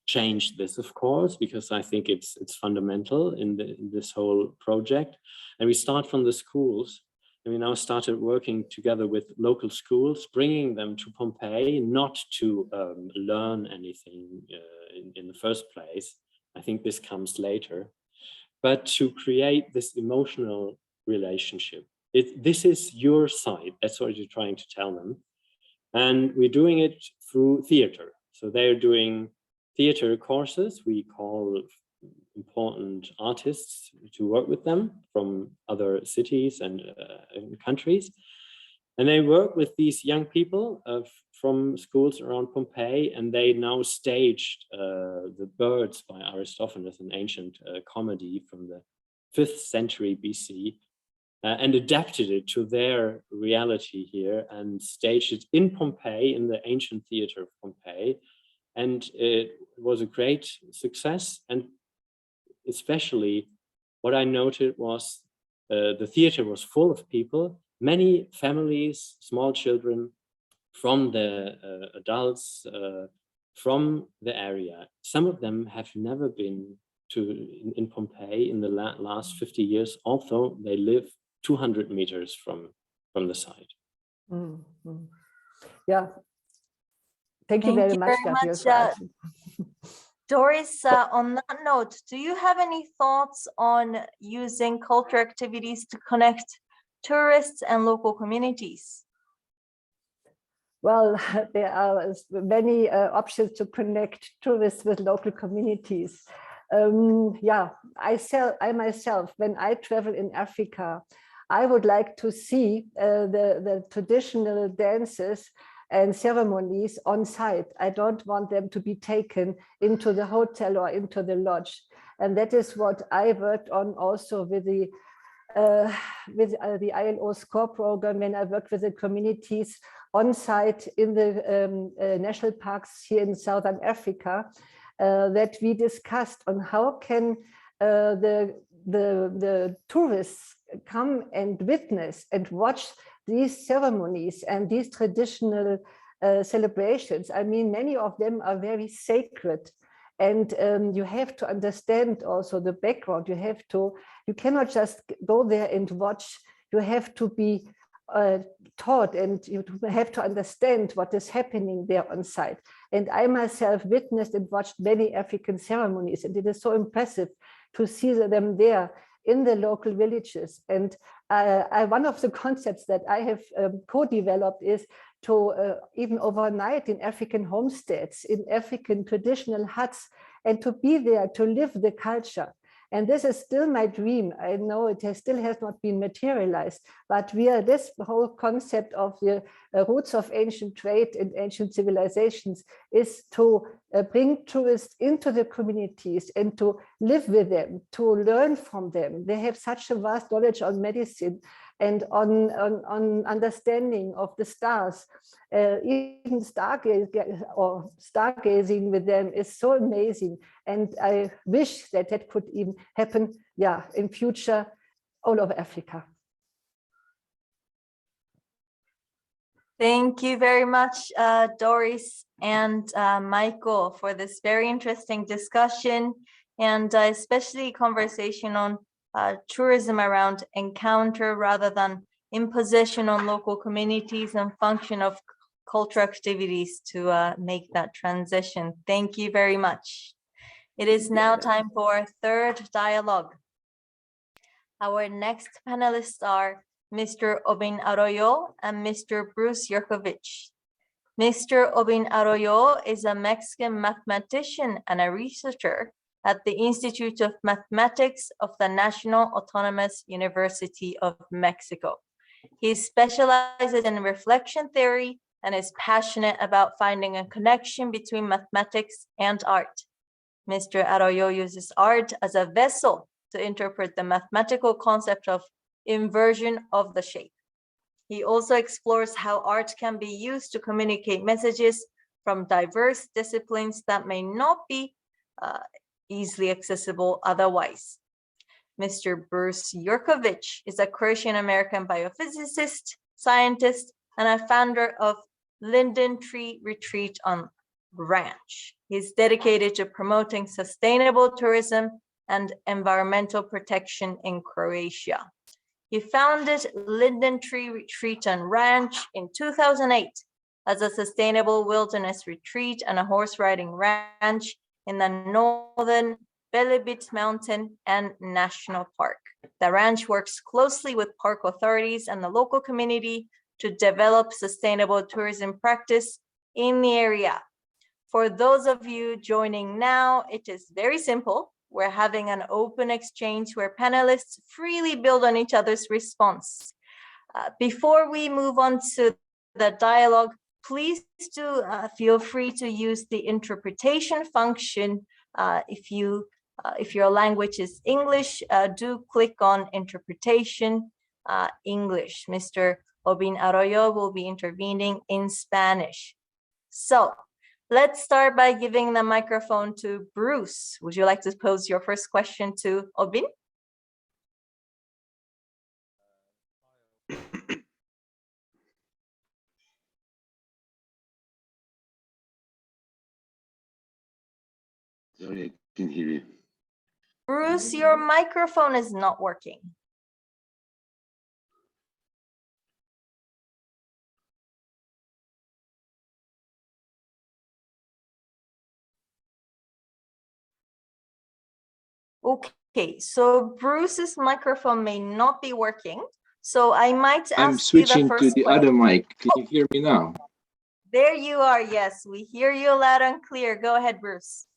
change this, of course, because I think it's fundamental in this whole project. And we start from the schools. And we now started working together with local schools, bringing them to Pompeii, not to learn anything in the first place. I think this comes later, but to create this emotional relationship this is your site. That's what you're trying to tell them. And we're doing it through theater. So they're doing theater courses. We call important artists to work with them from other cities and countries. And they work with these young people from schools around Pompeii, and they now staged The Birds by Aristophanes, an ancient comedy from the 5th century BC, and adapted it to their reality here and staged it in Pompeii, in the ancient theater of Pompeii. And it was a great success. And especially what I noted was the theater was full of people, many families, small children, from the adults from the area. Some of them have never been in Pompeii in the last 50 years, although they live 200 meters from the site. Mm-hmm. Yeah. Thank you very much, Gabriel. Doris, on that note, do you have any thoughts on using culture activities to connect tourists and local communities? Well, there are many options to connect tourists with local communities. Yeah, I myself, when I travel in Africa, I would like to see the traditional dances and ceremonies on site. I don't want them to be taken into the hotel or into the lodge. And that is what I worked on also with the ILO SCORE program, when I worked with the communities on site in the national parks here in Southern Africa, that we discussed on how can the tourists come and witness and watch these ceremonies and these traditional celebrations. I mean, many of them are very sacred, and you have to understand also the background. You cannot just go there and watch. You have to be taught, and you have to understand what is happening there on site. And I myself witnessed and watched many African ceremonies, and it is so impressive to see them there in the local villages. And one of the concepts that I have co-developed is to even overnight in African homesteads, in African traditional huts, and to be there to live the culture. And this is still my dream. I know it still has not been materialized, but this whole concept of the roots of ancient trade and ancient civilizations is to bring tourists into the communities and to live with them, to learn from them. They have such a vast knowledge on medicine and on understanding of the stars. Even stargazing with them is so amazing. And I wish that that could even happen, yeah, in future all over Africa. Thank you very much, Doris and Michael, for this very interesting discussion, and especially conversation on tourism around encounter rather than imposition on local communities and function of cultural activities to make that transition. Thank you very much. It is now time for our third dialogue. Our next panelists are Mr. Aubin Arroyo and Mr. Bruce Yerkovich. Mr. Aubin Arroyo is a Mexican mathematician and a researcher at the Institute of Mathematics of the National Autonomous University of Mexico. He specializes in reflection theory and is passionate about finding a connection between mathematics and art. Mr. Arroyo uses art as a vessel to interpret the mathematical concept of inversion of the shape. He also explores how art can be used to communicate messages from diverse disciplines that may not be easily accessible otherwise. Mr. Bruce Yerkovich is a Croatian-American biophysicist, scientist, and a founder of Linden Tree Retreat on Ranch. He's dedicated to promoting sustainable tourism and environmental protection in Croatia. He founded Linden Tree Retreat and Ranch in 2008 as a sustainable wilderness retreat and a horse riding ranch in the northern Belebit Mountain, and National Park. The ranch works closely with park authorities and the local community to develop sustainable tourism practice in the area. For those of you joining now, it is very simple. We're having an open exchange where panelists freely build on each other's response. Before we move on to the dialogue, please do feel free to use the interpretation function. If your language is English, do click on interpretation English. Mr. Aubin Arroyo will be intervening in Spanish. So let's start by giving the microphone to Bruce. Would you like to pose your first question to Aubin? Sorry, I can hear you. Bruce, your microphone is not working. Okay, so Bruce's microphone may not be working. So I might ask I'm switching to the other mic. Can you hear me now? There you are. Yes, we hear you loud and clear. Go ahead, Bruce.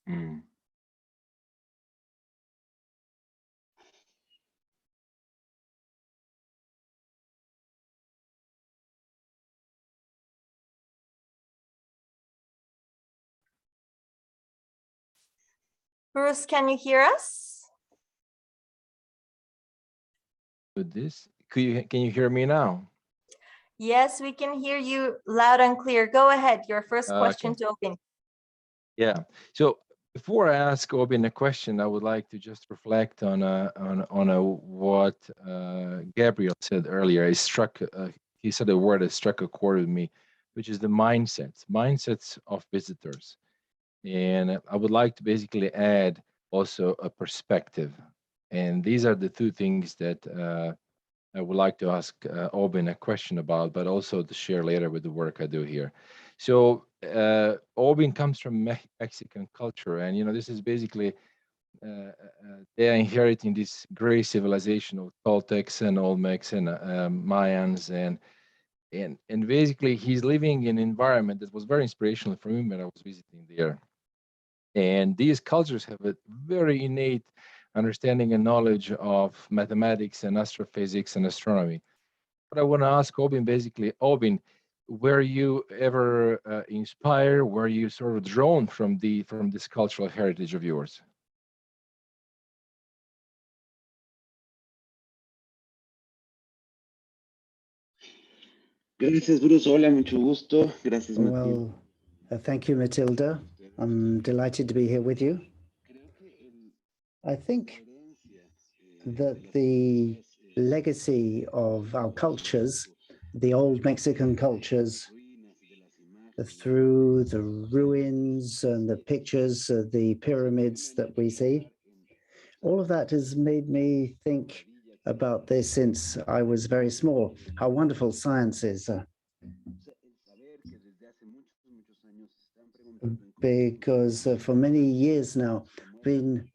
Bruce, can you hear us? With this, can you hear me now? Yes, we can hear you loud and clear. Go ahead. Your first question to Aubin. Yeah. So before I ask Aubin a question, I would like to just reflect on what Gabriel said earlier. He said a word that struck a chord with me, which is the mindsets of visitors. And I would like to basically add also a perspective. And these are the two things that I would like to ask Aubin a question about, but also to share later with the work I do here. So Aubin comes from Mexican culture, and this is basically they are inheriting this great civilization of Toltecs and Olmecs and Mayans, and basically he's living in an environment that was very inspirational for me when I was visiting there. And these cultures have a very innate understanding and knowledge of mathematics and astrophysics and astronomy. But I want to ask Aubin, basically, Aubin, were you ever inspired? Were you sort of drawn from this cultural heritage of yours? Gracias, Bruce. Hola, mucho gusto. Gracias, Well, thank you, Matilda. I'm delighted to be here with you. I think that the legacy of our cultures, the old Mexican cultures, through the ruins and the pictures of the pyramids that we see, all of that has made me think about this since I was very small, how wonderful science is. Because for many years now, I've been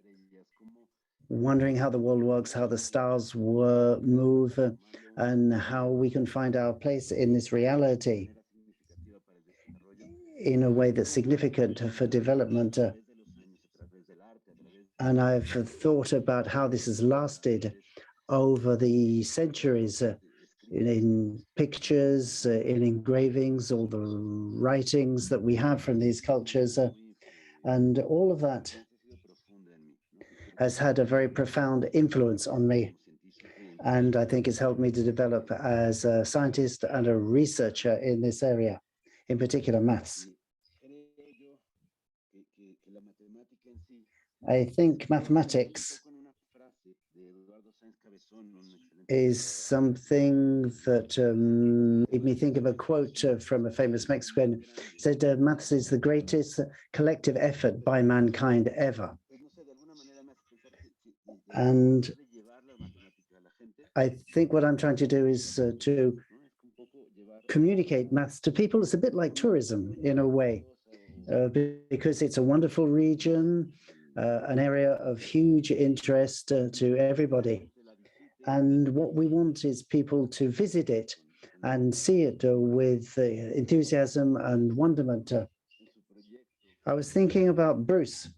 wondering how the world works, how the stars move, and how we can find our place in this reality in a way that's significant for development. And I've thought about how this has lasted over the centuries in pictures, in engravings, all the writings that we have from these cultures. And all of that has had a very profound influence on me. And I think it's helped me to develop as a scientist and a researcher in this area, in particular maths. I think mathematics is something that made me think of a quote from a famous Mexican. He said, maths is the greatest collective effort by mankind ever. And I think what I'm trying to do is to communicate maths to people. It's a bit like tourism in a way, because it's a wonderful region an area of huge interest to everybody. And what we want is people to visit it and see it with enthusiasm and wonderment. I was thinking about Bruce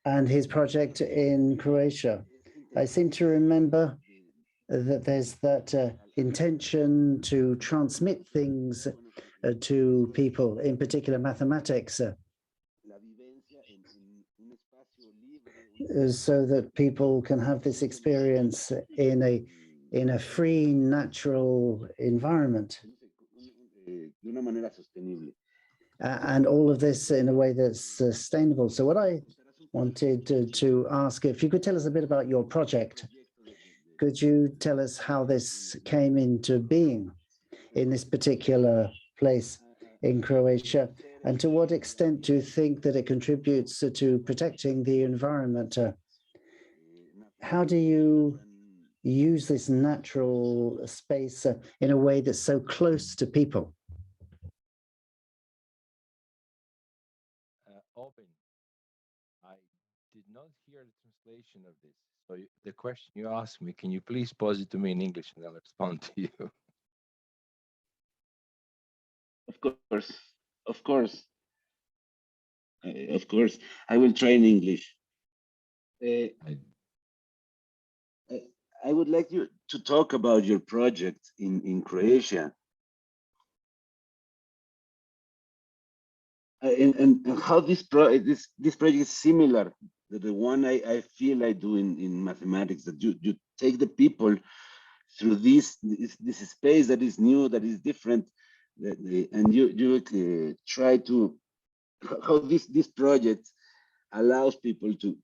and his project in Croatia. I seem to remember that there's that intention to transmit things to people, in particular mathematics, so that people can have this experience in a free, natural environment. And all of this in a way that's sustainable. So what I wanted to ask, if you could tell us a bit about your project. Could you tell us how this came into being in this particular place in Croatia? And to what extent do you think that it contributes to protecting the environment? How do you use this natural space in a way that's so close to people? Aubin, I did not hear the translation of this. So the question you asked me, can you please pose it to me in English and I'll respond to you? Of course, of course, of course. I will try in English. I would like you to talk about your project in Croatia. And how this project is similar to the one I feel I do in mathematics, that you take the people through this space that is new, that is different, and you try to, how this project allows people to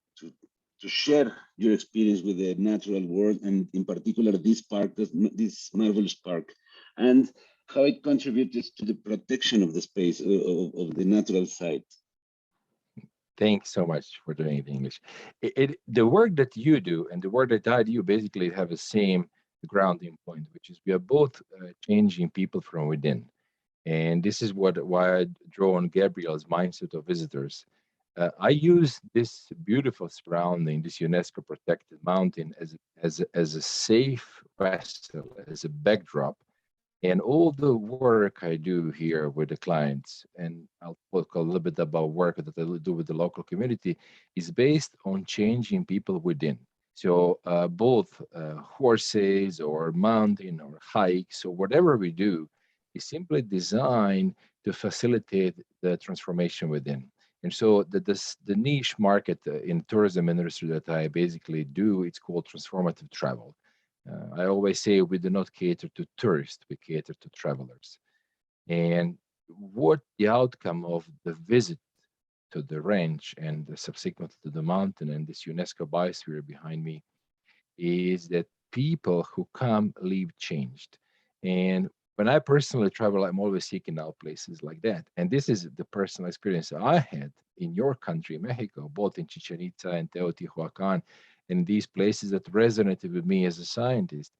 share your experience with the natural world, and in particular this park, this marvelous park, and how it contributes to the protection of the space of the natural site. Thanks so much for doing it in English. The work that you do and the work that I do basically have the same grounding point, which is we are both changing people from within. And this is why I draw on Gabriel's mindset of visitors. I use this beautiful surrounding, this UNESCO protected mountain as a safe vessel, as a backdrop. And all the work I do here with the clients, and I'll talk a little bit about work that I do with the local community, is based on changing people within. So both horses or mountain or hikes or whatever we do is simply designed to facilitate the transformation within. And so the niche market in tourism industry that I basically do, it's called transformative travel. I always say we do not cater to tourists, we cater to travelers. And what the outcome of the visit to the ranch and the subsequent to the mountain and this UNESCO biosphere behind me is that people who come leave changed. And when I personally travel, I'm always seeking out places like that. And this is the personal experience I had in your country, Mexico, both in Chichen Itza and Teotihuacan, and these places that resonated with me as a scientist.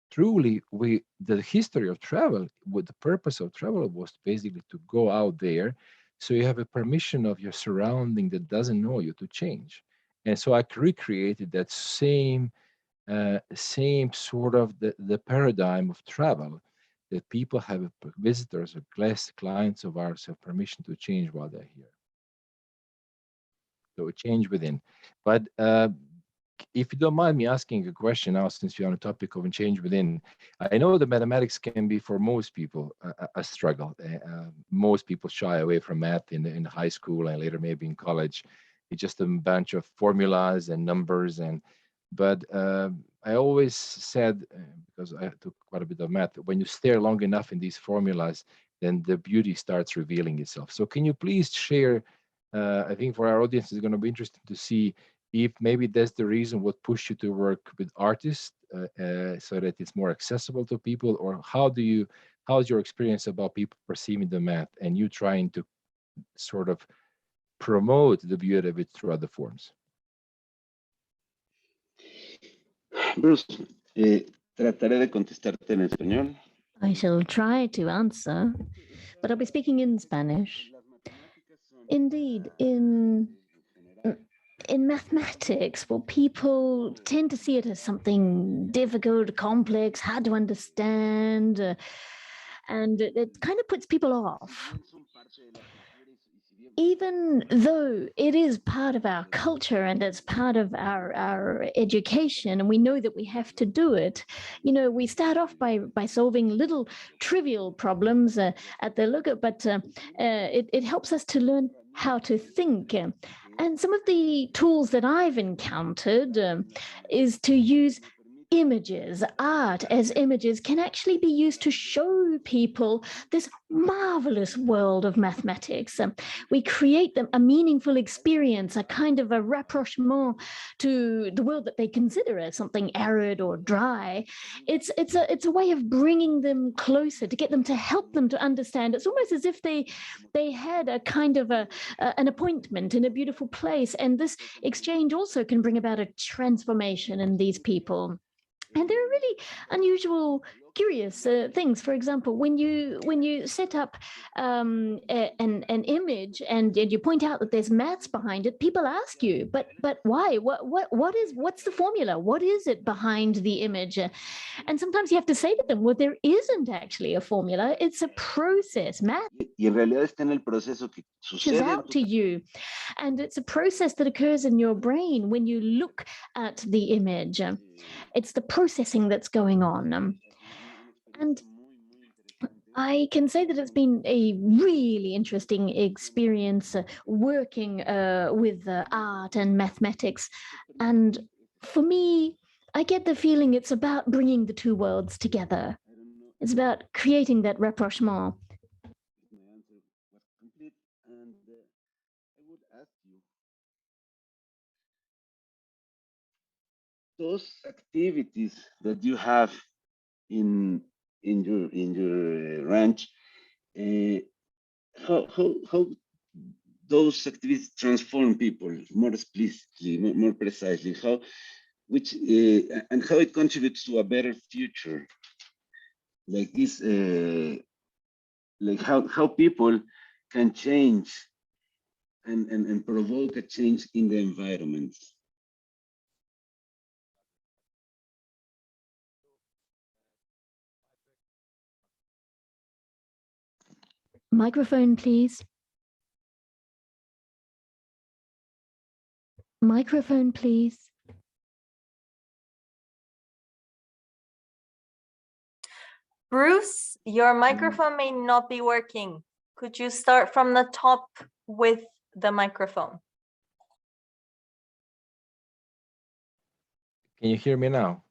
Truly, the history of travel, with the purpose of travel was basically to go out there so you have a permission of your surrounding that doesn't know you to change. And so I recreated that same sort of the paradigm of travel, that people have visitors or clients of ours have permission to change while they're here. So a change within. But if you don't mind me asking a question now, since you're on the topic of change within, I know that mathematics can be for most people a struggle. Most people shy away from math in high school and later maybe in college. It's just a bunch of formulas and numbers. But I always said, because I took quite a bit of math, when you stare long enough in these formulas, then the beauty starts revealing itself. So can you please share, I think for our audience, it's going to be interesting to see if maybe that's the reason what pushed you to work with artists so that it's more accessible to people, or how's your experience about people perceiving the math and you trying to sort of promote the beauty of it through other forms? Bruce, trataré de contestarte en español. I shall try to answer, but I'll be speaking in Spanish. Indeed, in mathematics, well, people tend to see it as something difficult, complex, hard to understand, and it kind of puts people off. Even though it is part of our culture and it's part of our education, and we know that we have to do it, you know, we start off by solving little trivial problems at the look at, but it helps us to learn how to think. And some of the tools that I've encountered is to use images. Art as images can actually be used to show people this marvelous world of mathematics. We create them a meaningful experience, a kind of a rapprochement to the world that they consider as something arid or dry. It's a way of bringing them closer, to get them, to help them to understand. It's almost as if they had a kind of an appointment in a beautiful place, and this exchange also can bring about a transformation in these people. And there are really unusual, curious things. For example, when you set up an image and you point out that there's maths behind it, people ask you, but why? What's the formula? What is it behind the image? And sometimes you have to say to them, well, there isn't actually a formula. It's a process. Math Y en realidad está en el proceso que is sucede en out tu to you, and it's a process that occurs in your brain when you look at the image. It's the processing that's going on. And I can say that it's been a really interesting experience working with art and mathematics. And for me, I get the feeling it's about bringing the two worlds together. It's about creating that rapprochement. My answer was complete, and I would ask you, those activities that you have in your ranch, how those activities transform people more explicitly, more precisely, how which and how it contributes to a better future, like this, like how people can change and provoke a change in the environment. Microphone, please. Microphone, please. Bruce, your microphone may not be working. Could you start from the top with the microphone? Can you hear me now?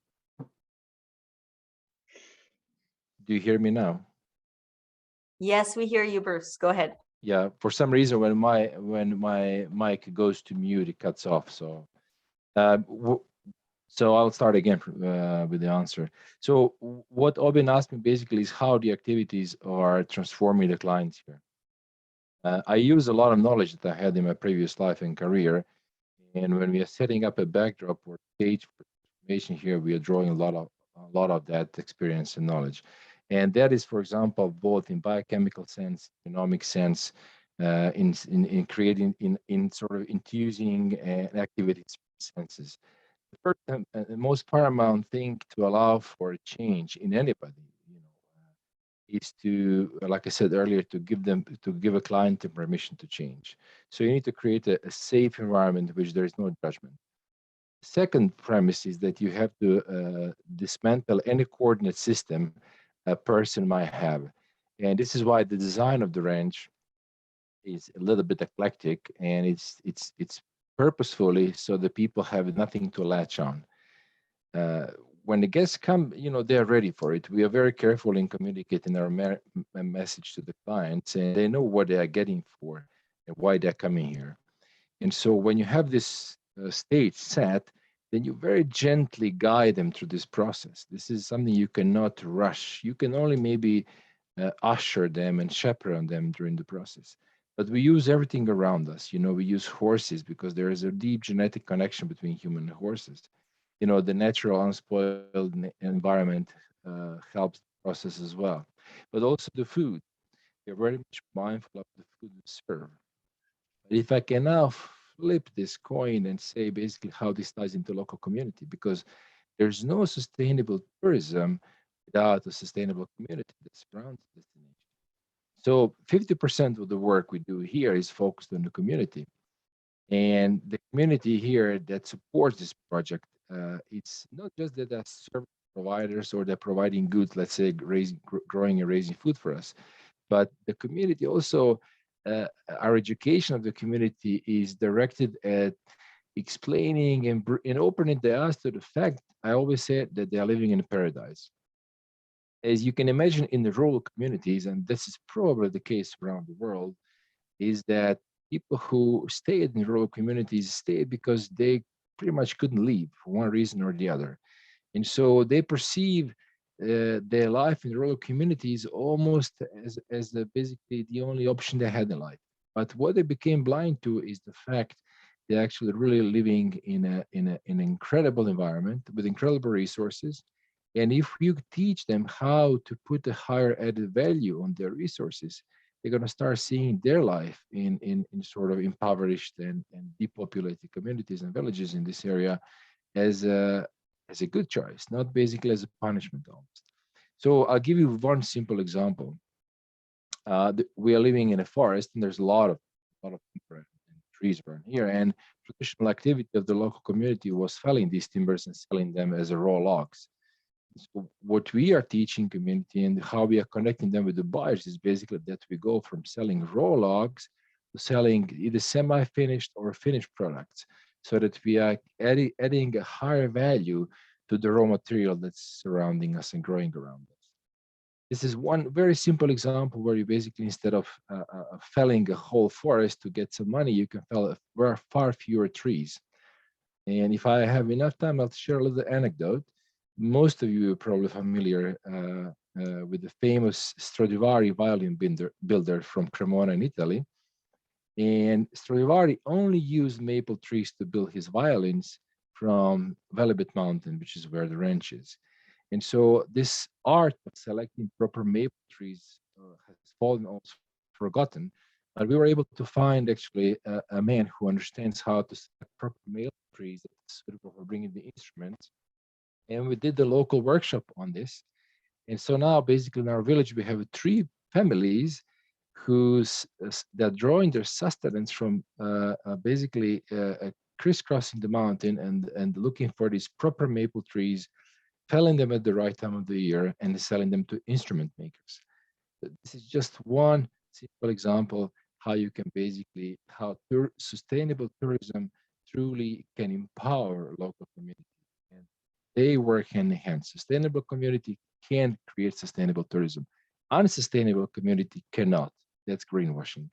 Do you hear me now? Yes, we hear you, Bruce. Go ahead. Yeah, for some reason when my mic goes to mute, it cuts off. So so I'll start again with the answer. So what Aubin asked me basically is how the activities are transforming the clients here. I use a lot of knowledge that I had in my previous life and career, and when we are setting up a backdrop or stage for transformation here, we are drawing a lot of that experience and knowledge. And that is, for example, both in biochemical sense, genomic sense, in creating, in sort of infusing activities senses. The first and most paramount thing to allow for a change in anybody, you know, is to, like I said earlier, to give a client the permission to change. So you need to create a safe environment in which there is no judgment. The second premise is that you have to dismantle any coordinate system a person might have. And this is why the design of the ranch is a little bit eclectic, and it's purposefully so the people have nothing to latch on. When the guests come, you know, they're ready for it. We are very careful in communicating our message to the clients, and they know what they are getting for and why they're coming here. And so when you have this stage set, then you very gently guide them through this process. This is something you cannot rush. You can only maybe usher them and chaperone them during the process. But we use everything around us. You know, we use horses because there is a deep genetic connection between human and horses. You know, the natural unspoiled environment helps the process as well. But also the food. We're very much mindful of the food we serve. But if I can now flip this coin and say basically how this ties into local community, because there's no sustainable tourism without a sustainable community that surrounds the destination. So 50% of the work we do here is focused on the community. And the community here that supports this project, it's not just that they're service providers or they're providing goods, let's say growing and raising food for us, but the community also, our education of the community is directed at explaining and opening the eyes to the fact, I always say that they are living in a paradise. As you can imagine in the rural communities, and this is probably the case around the world, is that people who stayed in rural communities stayed because they pretty much couldn't leave for one reason or the other. And so they perceive their life in rural communities almost as basically the only option they had in life. But what they became blind to is the fact they're actually really living in an incredible environment with incredible resources. And if you teach them how to put a higher added value on their resources, they're going to start seeing their life in sort of impoverished and depopulated communities and villages in this area as a good choice, not basically as a punishment almost. So I'll give you one simple example. We are living in a forest, and there's a lot of trees around here, and traditional activity of the local community was felling these timbers and selling them as raw logs. So what we are teaching community and how we are connecting them with the buyers is basically that we go from selling raw logs to selling either semi-finished or finished products, so that we are adding a higher value to the raw material that's surrounding us and growing around us. This is one very simple example where you basically, instead of felling a whole forest to get some money, you can fell far fewer trees. And if I have enough time, I'll share a little anecdote. Most of you are probably familiar with the famous Stradivari violin builder from Cremona in Italy. And Stradivari only used maple trees to build his violins from Velebit Mountain, which is where the ranch is. And so this art of selecting proper maple trees has fallen also forgotten. But we were able to find actually a man who understands how to select proper maple trees that's suitable for bringing the instruments. And we did the local workshop on this. And so now basically in our village, we have 3 families that drawing their sustenance from basically crisscrossing the mountain and looking for these proper maple trees, felling them at the right time of the year and selling them to instrument makers. This is just one simple example how you can basically, how sustainable tourism truly can empower local communities. And they work hand in hand. Sustainable community can create sustainable tourism. Unsustainable community cannot. That's greenwashing.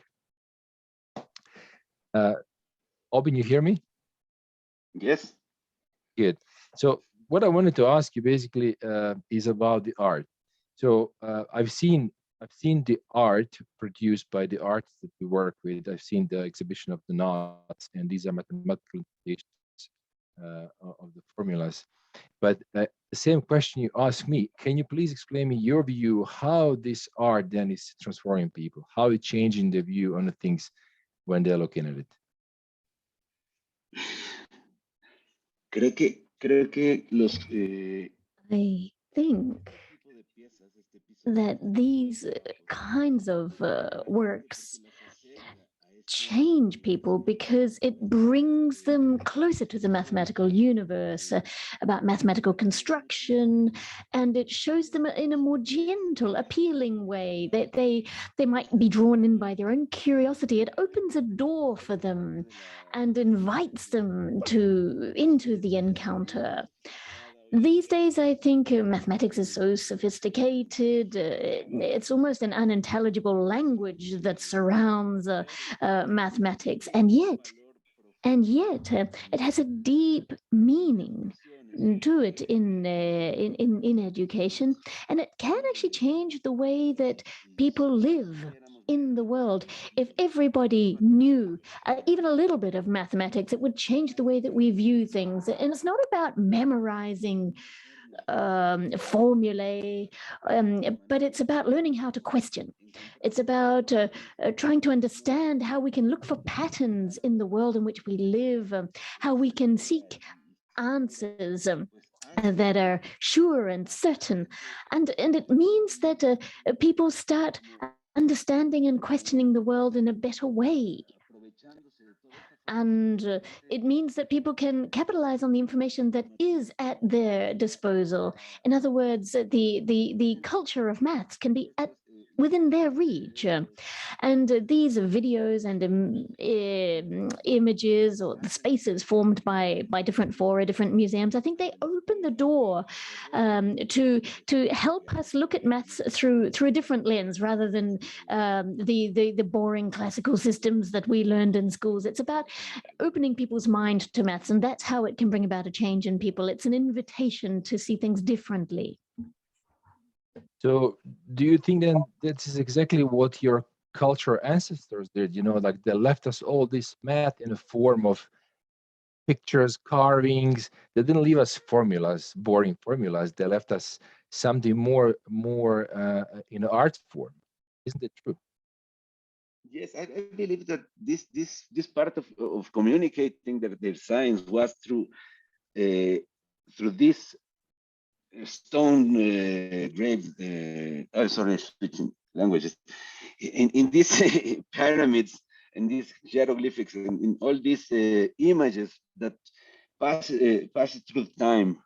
Aubin, you hear me? Yes. Good. So what I wanted to ask you basically is about the art. So I've seen the art produced by the artists that we work with. I've seen the exhibition of the knots, and these are mathematical interpretations of the formulas. But the same question you asked me, can you please explain me your view, how this art then is transforming people, how it's changing the view on the things when they're looking at it? Creo que los, I think that these kinds of works change people because it brings them closer to the mathematical universe, about mathematical construction, and it shows them in a more gentle, appealing way that they might be drawn in by their own curiosity. It opens a door for them and invites them into the encounter. These days, I think mathematics is so sophisticated. It's almost an unintelligible language that surrounds mathematics. And yet, it has a deep meaning to it in education. And it can actually change the way that people live in the world. If everybody knew even a little bit of mathematics, it would change the way that we view things. And it's not about memorizing formulae, but it's about learning how to question. It's about trying to understand how we can look for patterns in the world in which we live, how we can seek answers that are sure and certain. And it means that people start understanding and questioning the world in a better way. And it means that people can capitalize on the information that is at their disposal. In other words, the culture of maths can be within their reach. And these videos and images, or the spaces formed by different fora, different museums, I think they open the door to help us look at maths through a different lens, rather than the boring classical systems that we learned in schools. It's about opening people's mind to maths, and that's how it can bring about a change in people. It's an invitation to see things differently. So do you think then that is exactly what your cultural ancestors did? You know, like they left us all this math in a form of pictures, carvings. They didn't leave us formulas, boring formulas. They left us something more in art form. Isn't it true? Yes, I believe that this part of communicating their science was through this stone graves. Sorry, switching languages. In these pyramids and these hieroglyphics and in all these images that pass through time.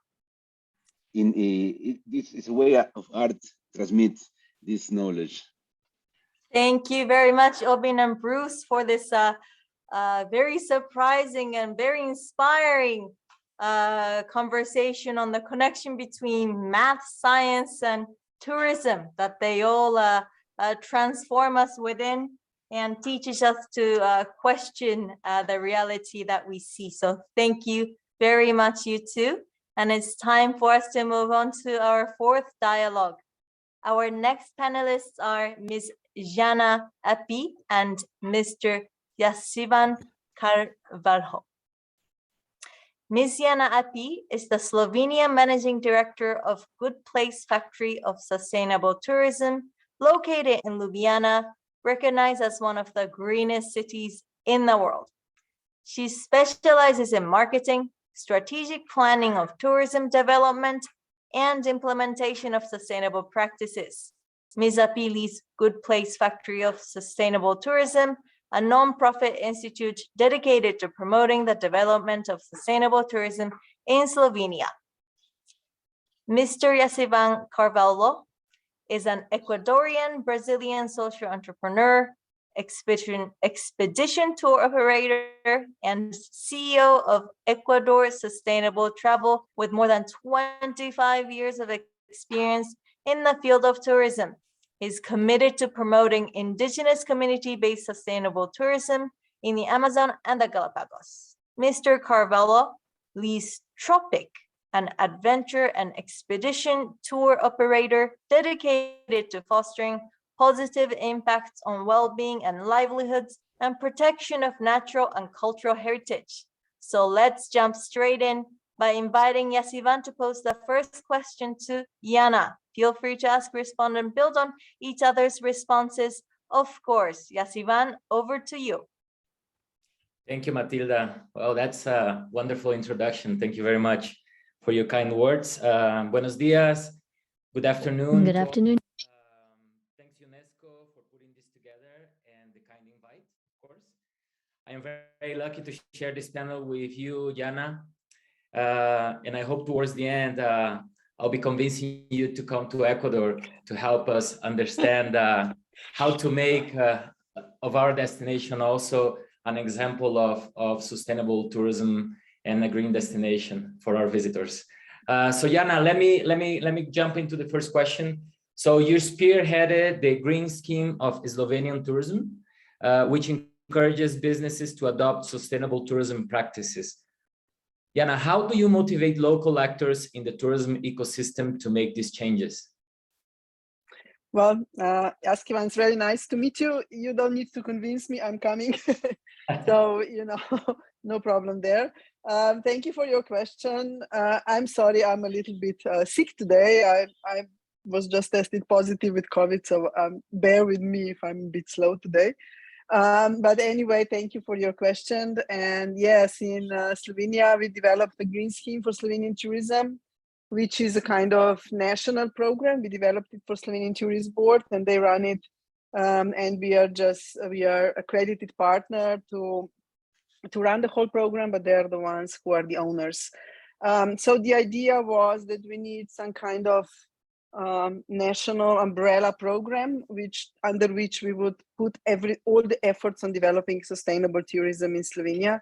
This is a way of art transmits this knowledge. Thank you very much, Aubin and Bruce, for this very surprising and very inspiring conversation on the connection between math, science, and tourism, that they all transform us within and teaches us to question the reality that we see. So thank you very much, you two. And it's time for us to move on to our fourth dialogue. Our next panelists are Ms. Jana Apih and Mr. Jascivan Carvalho. Ms. Jana Apih is the Slovenian Managing Director of Good Place Factory of Sustainable Tourism, located in Ljubljana, recognized as one of the greenest cities in the world. She specializes in marketing, strategic planning of tourism development, and implementation of sustainable practices. Ms. Apih leads Good Place Factory of Sustainable Tourism, a non-profit institute dedicated to promoting the development of sustainable tourism in Slovenia. Mr. Jascivan Carvalho is an Ecuadorian-Brazilian social entrepreneur, expedition tour operator, and CEO of Ecuador Sustainable Travel, with more than 25 years of experience in the field of tourism. He's committed to promoting indigenous community-based sustainable tourism in the Amazon and the Galapagos. Mr. Carvalho leads Tropic, an adventure and expedition tour operator dedicated to fostering positive impacts on well-being and livelihoods and protection of natural and cultural heritage. So let's jump straight in by inviting Jascivan to pose the first question to Jana. Feel free to ask, respond, and build on each other's responses. Of course, Jascivan, over to you. Thank you, Matilda. Well, that's a wonderful introduction. Thank you very much for your kind words. Buenos dias. Good afternoon. Good afternoon. Thanks, UNESCO, for putting this together and the kind invite, of course. I am very lucky to share this panel with you, Jana. And I hope towards the end, I'll be convincing you to come to Ecuador to help us understand how to make of our destination also an example of sustainable tourism and a green destination for our visitors. So Jana, let me jump into the first question. So you spearheaded the green scheme of Slovenian tourism, which encourages businesses to adopt sustainable tourism practices. Jana, how do you motivate local actors in the tourism ecosystem to make these changes? Well, Jascivan, it's very nice to meet you. You don't need to convince me, I'm coming. So, no problem there. Thank you for your question. I'm sorry, I'm a little bit sick today. was just tested positive with COVID, so bear with me if I'm a bit slow today. But anyway, thank you for your question. And yes, in Slovenia, we developed a green scheme for Slovenian tourism, which is a kind of national program. We developed it for Slovenian Tourism Board, and they run it. And we are accredited partner to run the whole program, but they're the ones who are the owners. So the idea was that we need some kind of national umbrella program, under which we would put all the efforts on developing sustainable tourism in Slovenia.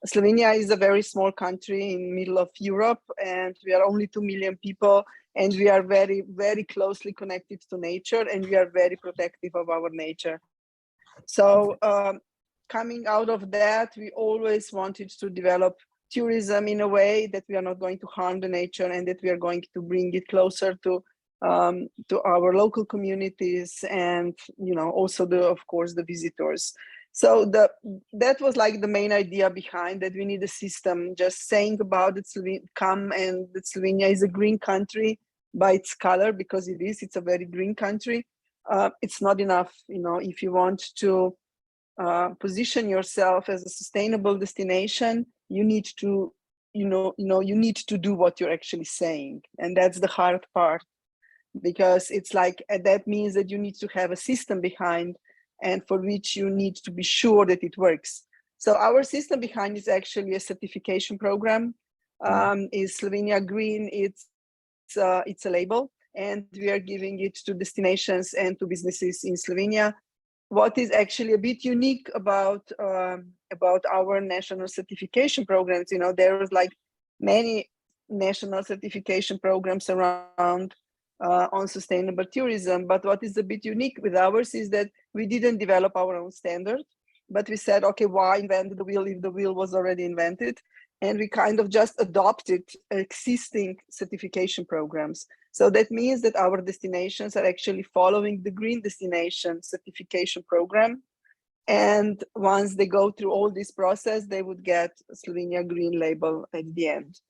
Slovenia is a very small country in the middle of Europe, and we are only 2 million people, and we are very, very closely connected to nature, and we are very protective of our nature. So coming out of that, we always wanted to develop tourism in a way that we are not going to harm the nature, and that we are going to bring it closer to our local communities, and also of course the visitors. So that was like the main idea behind that. We need a system. Just saying about it, and that Slovenia is a green country by its color, because it's a very green country. It's not enough, if you want to position yourself as a sustainable destination, you need to you need to do what you're actually saying, and that's the hard part, because it's like that means that you need to have a system behind, and for which you need to be sure that it works. So our system behind is actually a certification program. Is Slovenia Green? It's a label, and we are giving it to destinations and to businesses in Slovenia. What is actually a bit unique about our national certification programs, there was like many national certification programs around on sustainable tourism, but what is a bit unique with ours is that we didn't develop our own standard, but we said, okay, why invent the wheel if the wheel was already invented? And we kind of just adopted existing certification programs. So that means that our destinations are actually following the Green Destination Certification Program. And once they go through all this process, they would get Slovenia Green label at the end.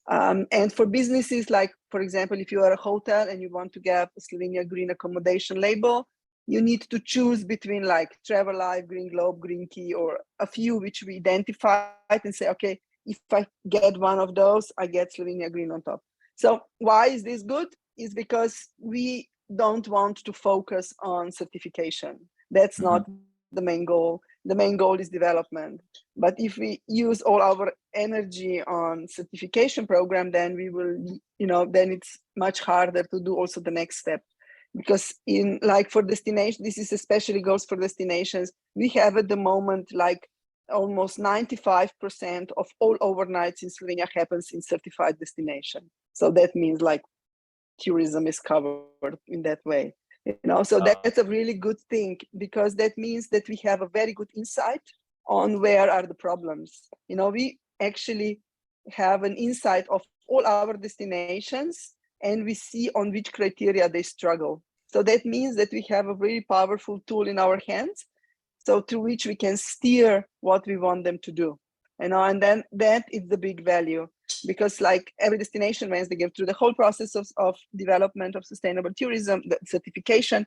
And for businesses, like, for example, if you are a hotel and you want to get a Slovenia Green accommodation label, you need to choose between like Travel Life, Green Globe, Green Key, or a few which we identified and say, okay, if I get one of those, I get Slovenia Green on top. So why is this good? Is because we don't want to focus on certification. That's not the main goal. The main goal is development. But if we use all our energy on certification program, then we will, then it's much harder to do also the next step. Because for destination, this is especially goes for destinations. We have at the moment like almost 95% of all overnights in Slovenia happens in certified destination. So that means like tourism is covered in that way. So that's a really good thing, because that means that we have a very good insight on where are the problems. We actually have an insight of all our destinations, and we see on which criteria they struggle. So that means that we have a very powerful tool in our hands, so through which we can steer what we want them to do. And then that is the big value, because like every destination, once they get through the whole process of development of sustainable tourism, the certification,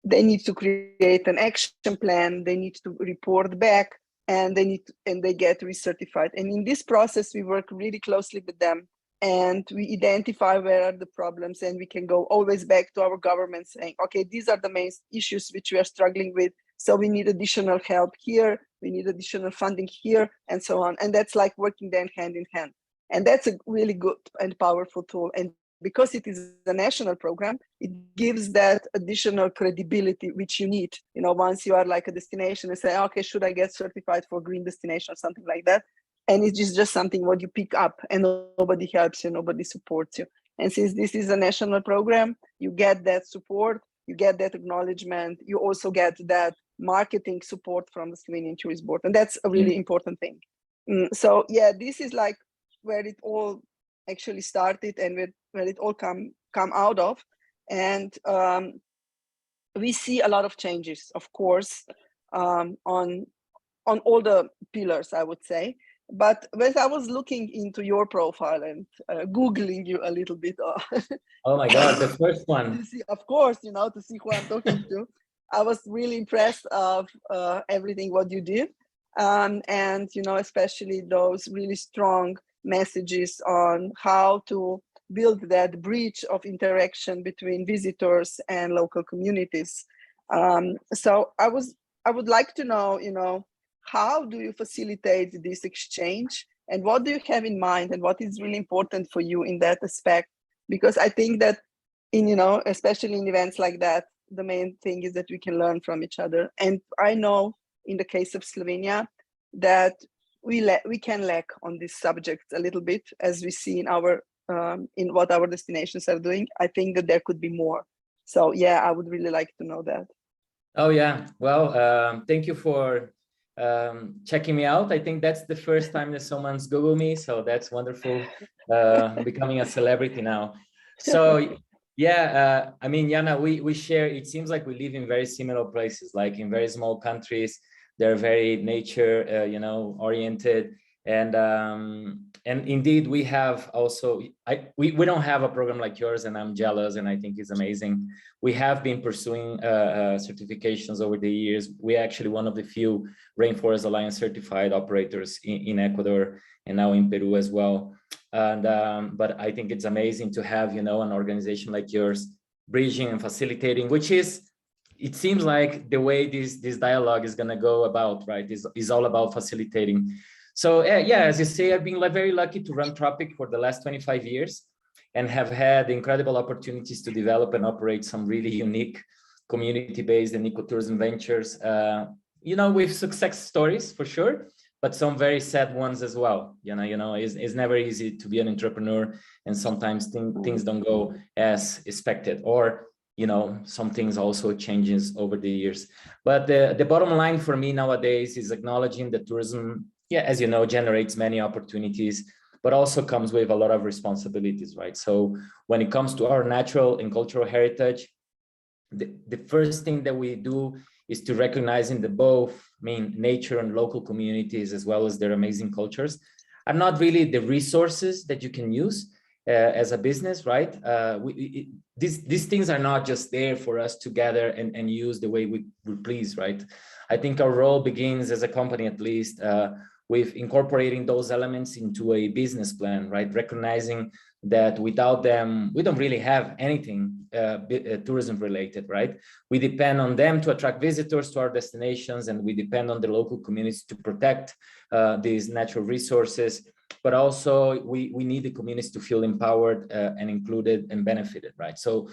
they need to create an action plan, they need to report back, and they get recertified. And in this process, we work really closely with them, and we identify where are the problems, and we can go always back to our government saying, okay, these are the main issues which we are struggling with. So we need additional help here, we need additional funding here, and so on. And that's like working then hand in hand. And that's a really good and powerful tool. And because it is a national program, it gives that additional credibility which you need. Once you are like a destination and say, okay, should I get certified for green destination or something like that? And it's just something what you pick up, and nobody helps you, nobody supports you. And since this is a national program, you get that support, you get that acknowledgement, you also get that marketing support from the Slovenian Tourism Board. And that's a really important thing. So yeah, this is like where it all actually started, and where it all come out of. And we see a lot of changes, of course, on all the pillars, I would say. But when I was looking into your profile and Googling you a little bit, Oh my God, the first one. to see, of course, to see who I'm talking to, I was really impressed of everything what you did. And, especially those really strong messages on how to build that bridge of interaction between visitors and local communities. So I would like to know, how do you facilitate this exchange, and what do you have in mind, and what is really important for you in that aspect? Because I think that especially in events like that, the main thing is that we can learn from each other. And I know in the case of Slovenia that we can lack on this subject a little bit, as we see in what our destinations are doing. I think that there could be more. So yeah, I would really like to know that. Oh yeah, well, thank you for checking me out. I think that's the first time that someone's Googled me, so that's wonderful. Becoming a celebrity now. So yeah, I mean, Jana, we share, it seems like we live in very similar places, like in very small countries. They're very nature, oriented. And indeed, we have also, we don't have a program like yours, and I'm jealous, and I think it's amazing. We have been pursuing certifications over the years. We're actually one of the few Rainforest Alliance certified operators in Ecuador, and now in Peru as well. And but I think it's amazing to have, an organization like yours bridging and facilitating, which is, it seems like the way this dialogue is going to go about, right, is all about facilitating. So yeah, as you say, I've been very lucky to run Tropic for the last 25 years and have had incredible opportunities to develop and operate some really unique community-based and ecotourism ventures, with success stories for sure, but some very sad ones as well. It's never easy to be an entrepreneur, and sometimes things don't go as expected, or some things also changes over the years. But the bottom line for me nowadays is acknowledging that tourism, as you know, generates many opportunities, but also comes with a lot of responsibilities, right? So when it comes to our natural and cultural heritage, the first thing that we do is to recognizing that both, nature and local communities, as well as their amazing cultures, are not really the resources that you can use as a business, right? These things are not just there for us to gather and use the way we please, right? I think our role begins as a company, at least, with incorporating those elements into a business plan, right? Recognizing that without them, we don't really have anything tourism related, right? We depend on them to attract visitors to our destinations, and we depend on the local communities to protect these natural resources. But also we need the communities to feel empowered and included and benefited, right? So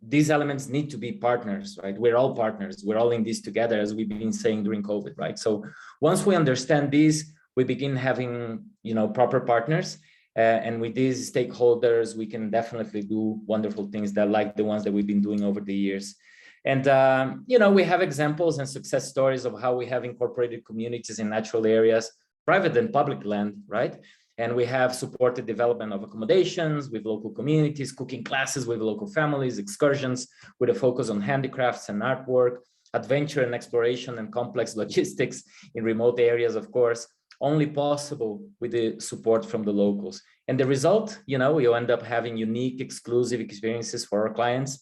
these elements need to be partners, right? We're all partners. We're all in this together, as we've been saying during COVID, right? So once we understand these, we begin having, proper partners. And with these stakeholders, we can definitely do wonderful things that, like the ones that we've been doing over the years. And, we have examples and success stories of how we have incorporated communities in natural areas, private and public land, right? And we have supported development of accommodations with local communities, cooking classes with local families, excursions with a focus on handicrafts and artwork, adventure and exploration and complex logistics in remote areas, of course, only possible with the support from the locals. And the result, you end up having unique, exclusive experiences for our clients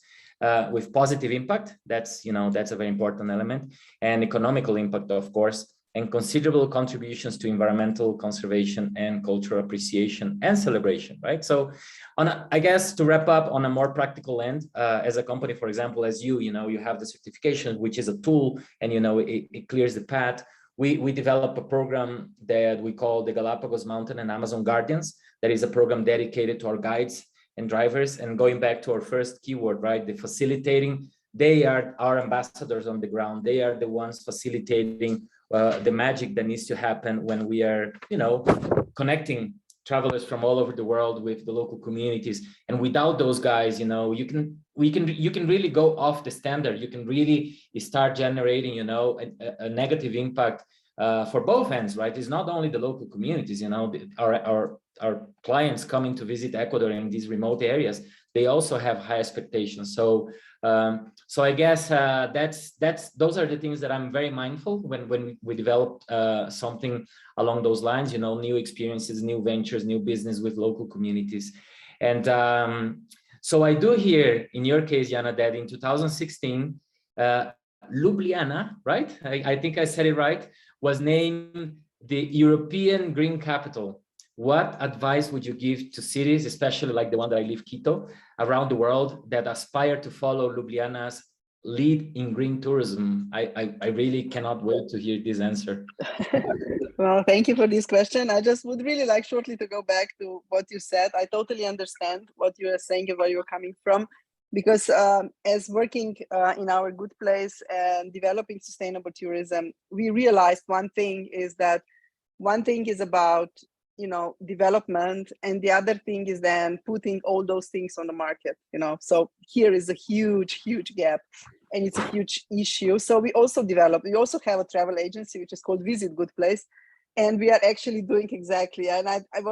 with positive impact. That's a very important element, and economical impact, of course, and considerable contributions to environmental conservation and cultural appreciation and celebration, right? So I guess to wrap up on a more practical end, as a company, for example, as you have the certification, which is a tool, and it clears the path. We developed a program that we call the Galapagos Mountain and Amazon Guardians. That is a program dedicated to our guides and drivers. And going back to our first keyword, right, the facilitating, they are our ambassadors on the ground. They are the ones facilitating the magic that needs to happen when we are, connecting travelers from all over the world with the local communities. And without those guys, you can really go off the standard. You can really start generating, a negative impact for both ends, right? It's not only the local communities, our clients coming to visit Ecuador in these remote areas, they also have high expectations. So so I guess those are the things that I'm very mindful when we develop something along those lines, you know, new experiences, new ventures, new business with local communities. And so I do hear in your case, Jana, that in 2016, Ljubljana, right? I think I said it right, was named the European Green Capital. What advice would you give to cities, especially like the one that I live, Quito, around the world that aspire to follow Ljubljana's lead in green tourism? I really cannot wait to hear this answer. Well, thank you for this question. I just would really like shortly to go back to what you said. I totally understand what you are saying and where you're coming from, because as working in our good place and developing sustainable tourism, we realized one thing is that one thing is about, you know, development, and the other thing is then putting all those things on the market, you know. So here is a huge gap, and it's a huge issue. So we also have a travel agency which is called Visit Good Place, and we are actually doing exactly. And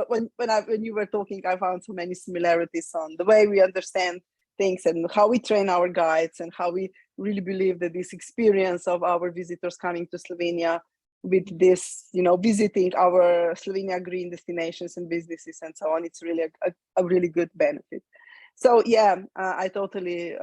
when you were talking, I found so many similarities on the way we understand things and how we train our guides and how we really believe that this experience of our visitors coming to Slovenia with this, you know, visiting our Slovenia green destinations and businesses and so on, it's really a really good benefit. So yeah, I totally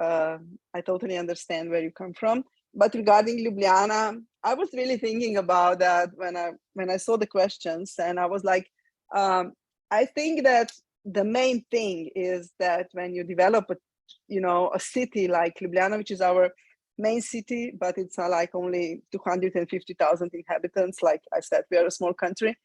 understand where you come from. But regarding Ljubljana, I was really thinking about that when I saw the questions, and I was like, I think that the main thing is that when you develop a city like Ljubljana, which is our main city, but it's like only 250,000 inhabitants. Like I said, we are a small country.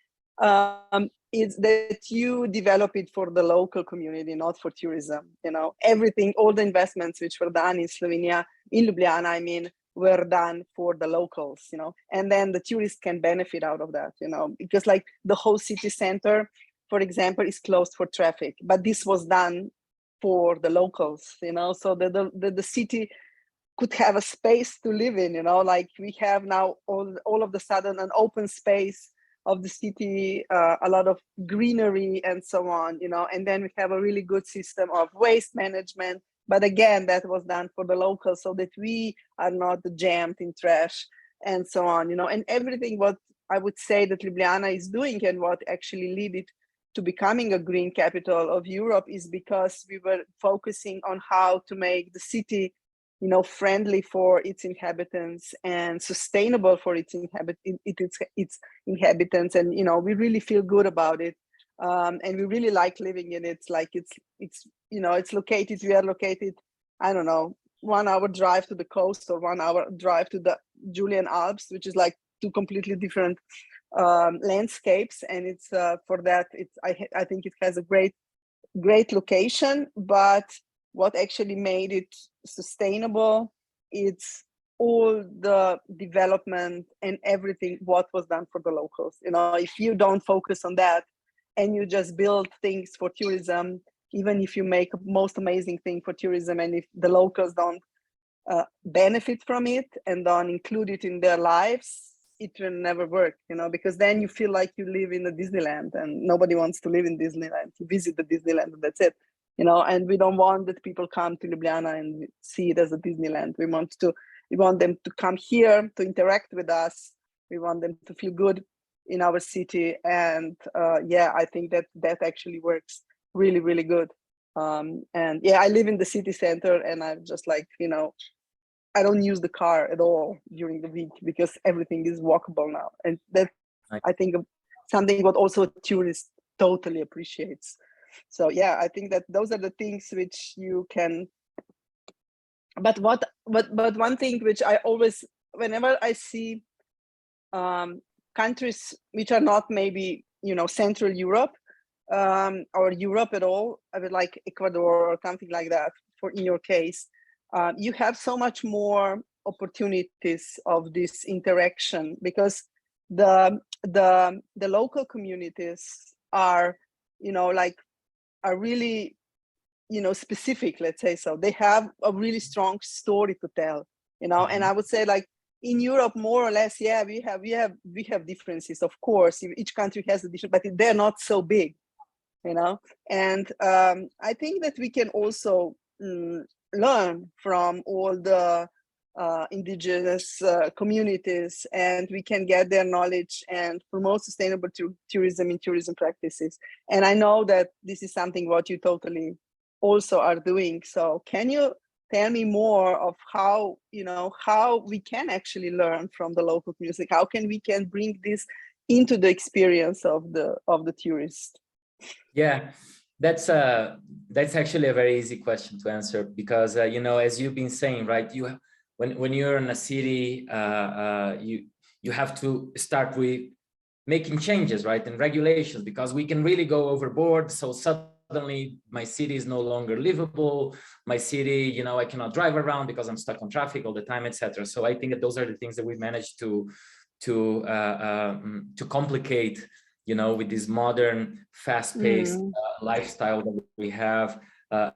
It's that you develop it for the local community, not for tourism. You know, everything, all the investments which were done in Slovenia, in Ljubljana, I mean, were done for the locals, you know, and then the tourists can benefit out of that, you know, because like the whole city center, for example, is closed for traffic, but this was done for the locals, you know, so the city could have a space to live in, you know, like we have now all of the sudden an open space of the city, a lot of greenery and so on, you know, and then we have a really good system of waste management. But again, that was done for the locals so that we are not jammed in trash and so on, you know, and everything what I would say that Ljubljana is doing and what actually led it to becoming a green capital of Europe is because we were focusing on how to make the city, you know, friendly for its inhabitants and sustainable for its inhabitants. And, you know, we really feel good about it. And we really like living in it. Like it's, you know, we are located, I don't know, 1 hour drive to the coast or 1 hour drive to the Julian Alps, which is like two completely different landscapes. And it's for that, I think it has a great location, but what actually made it sustainable, it's all the development and everything what was done for the locals. You know, if you don't focus on that and you just build things for tourism, even if you make a most amazing thing for tourism, and if the locals don't benefit from it and don't include it in their lives, it will never work, you know, because then you feel like you live in a Disneyland, and nobody wants to live in Disneyland. You visit the Disneyland and that's it. You know, and we don't want that people come to Ljubljana and see it as a Disneyland. We want them to come here to interact with us. We want them to feel good in our city. And yeah, I think that actually works really, really good. And yeah, I live in the city center, and I'm just like, you know, I don't use the car at all during the week because everything is walkable now. And that's, I think, something what also a tourist totally appreciates. So yeah, I think that those are the things which you can. But one thing which I always, whenever I see countries which are not maybe, you know, Central Europe or Europe at all, I would like Ecuador or something like that. For in your case, you have so much more opportunities of this interaction because the local communities are, you know, like, are really, you know, specific, let's say. So they have a really strong story to tell, you know. And I would say, like, in Europe, more or less, yeah, we have differences, of course. Each country has a different, but they're not so big. you know. And I think that we can also learn from all the indigenous communities, and we can get their knowledge and promote sustainable tourism in tourism practices. And I know that this is something what you totally also are doing. So can you tell me more of how, you know, how we can actually learn from the local music? How can we bring this into the experience of the tourist? Yeah, that's actually a very easy question to answer, because you know, as you've been saying, right, when you're in a city, you have to start with making changes, right, and regulations, because we can really go overboard. So suddenly my city is no longer livable. My city, you know, I cannot drive around because I'm stuck on traffic all the time, etc. So I think that those are the things that we managed to complicate, you know, with this modern, fast-paced lifestyle that we have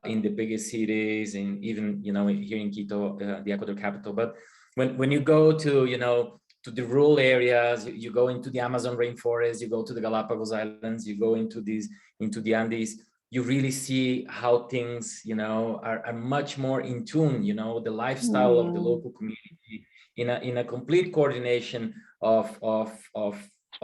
in the biggest cities, and even, you know, here in Quito, the Ecuador capital. But when you go to, you know, to the rural areas, you go into the Amazon rainforest, you go to the Galapagos Islands, you go into the Andes, you really see how things, you know, are much more in tune, you know, the lifestyle of the local community in a complete coordination of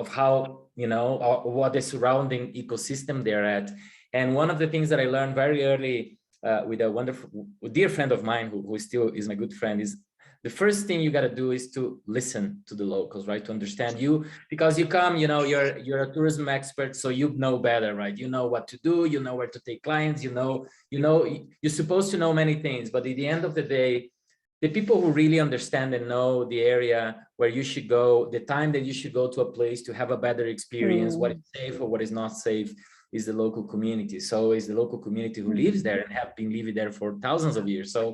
how, you know, what the surrounding ecosystem they're at. And one of the things that I learned very early with a wonderful dear friend of mine, who still is my good friend, is the first thing you got to do is to listen to the locals, right? To understand you, because you come, you know, you're a tourism expert, so you know better, right? You know what to do, you know where to take clients, you know, you're supposed to know many things, but at the end of the day, the people who really understand and know the area where you should go, the time that you should go to a place to have a better experience, what is safe or what is not safe, is the local community. So is the local community who lives there and have been living there for thousands of years. So,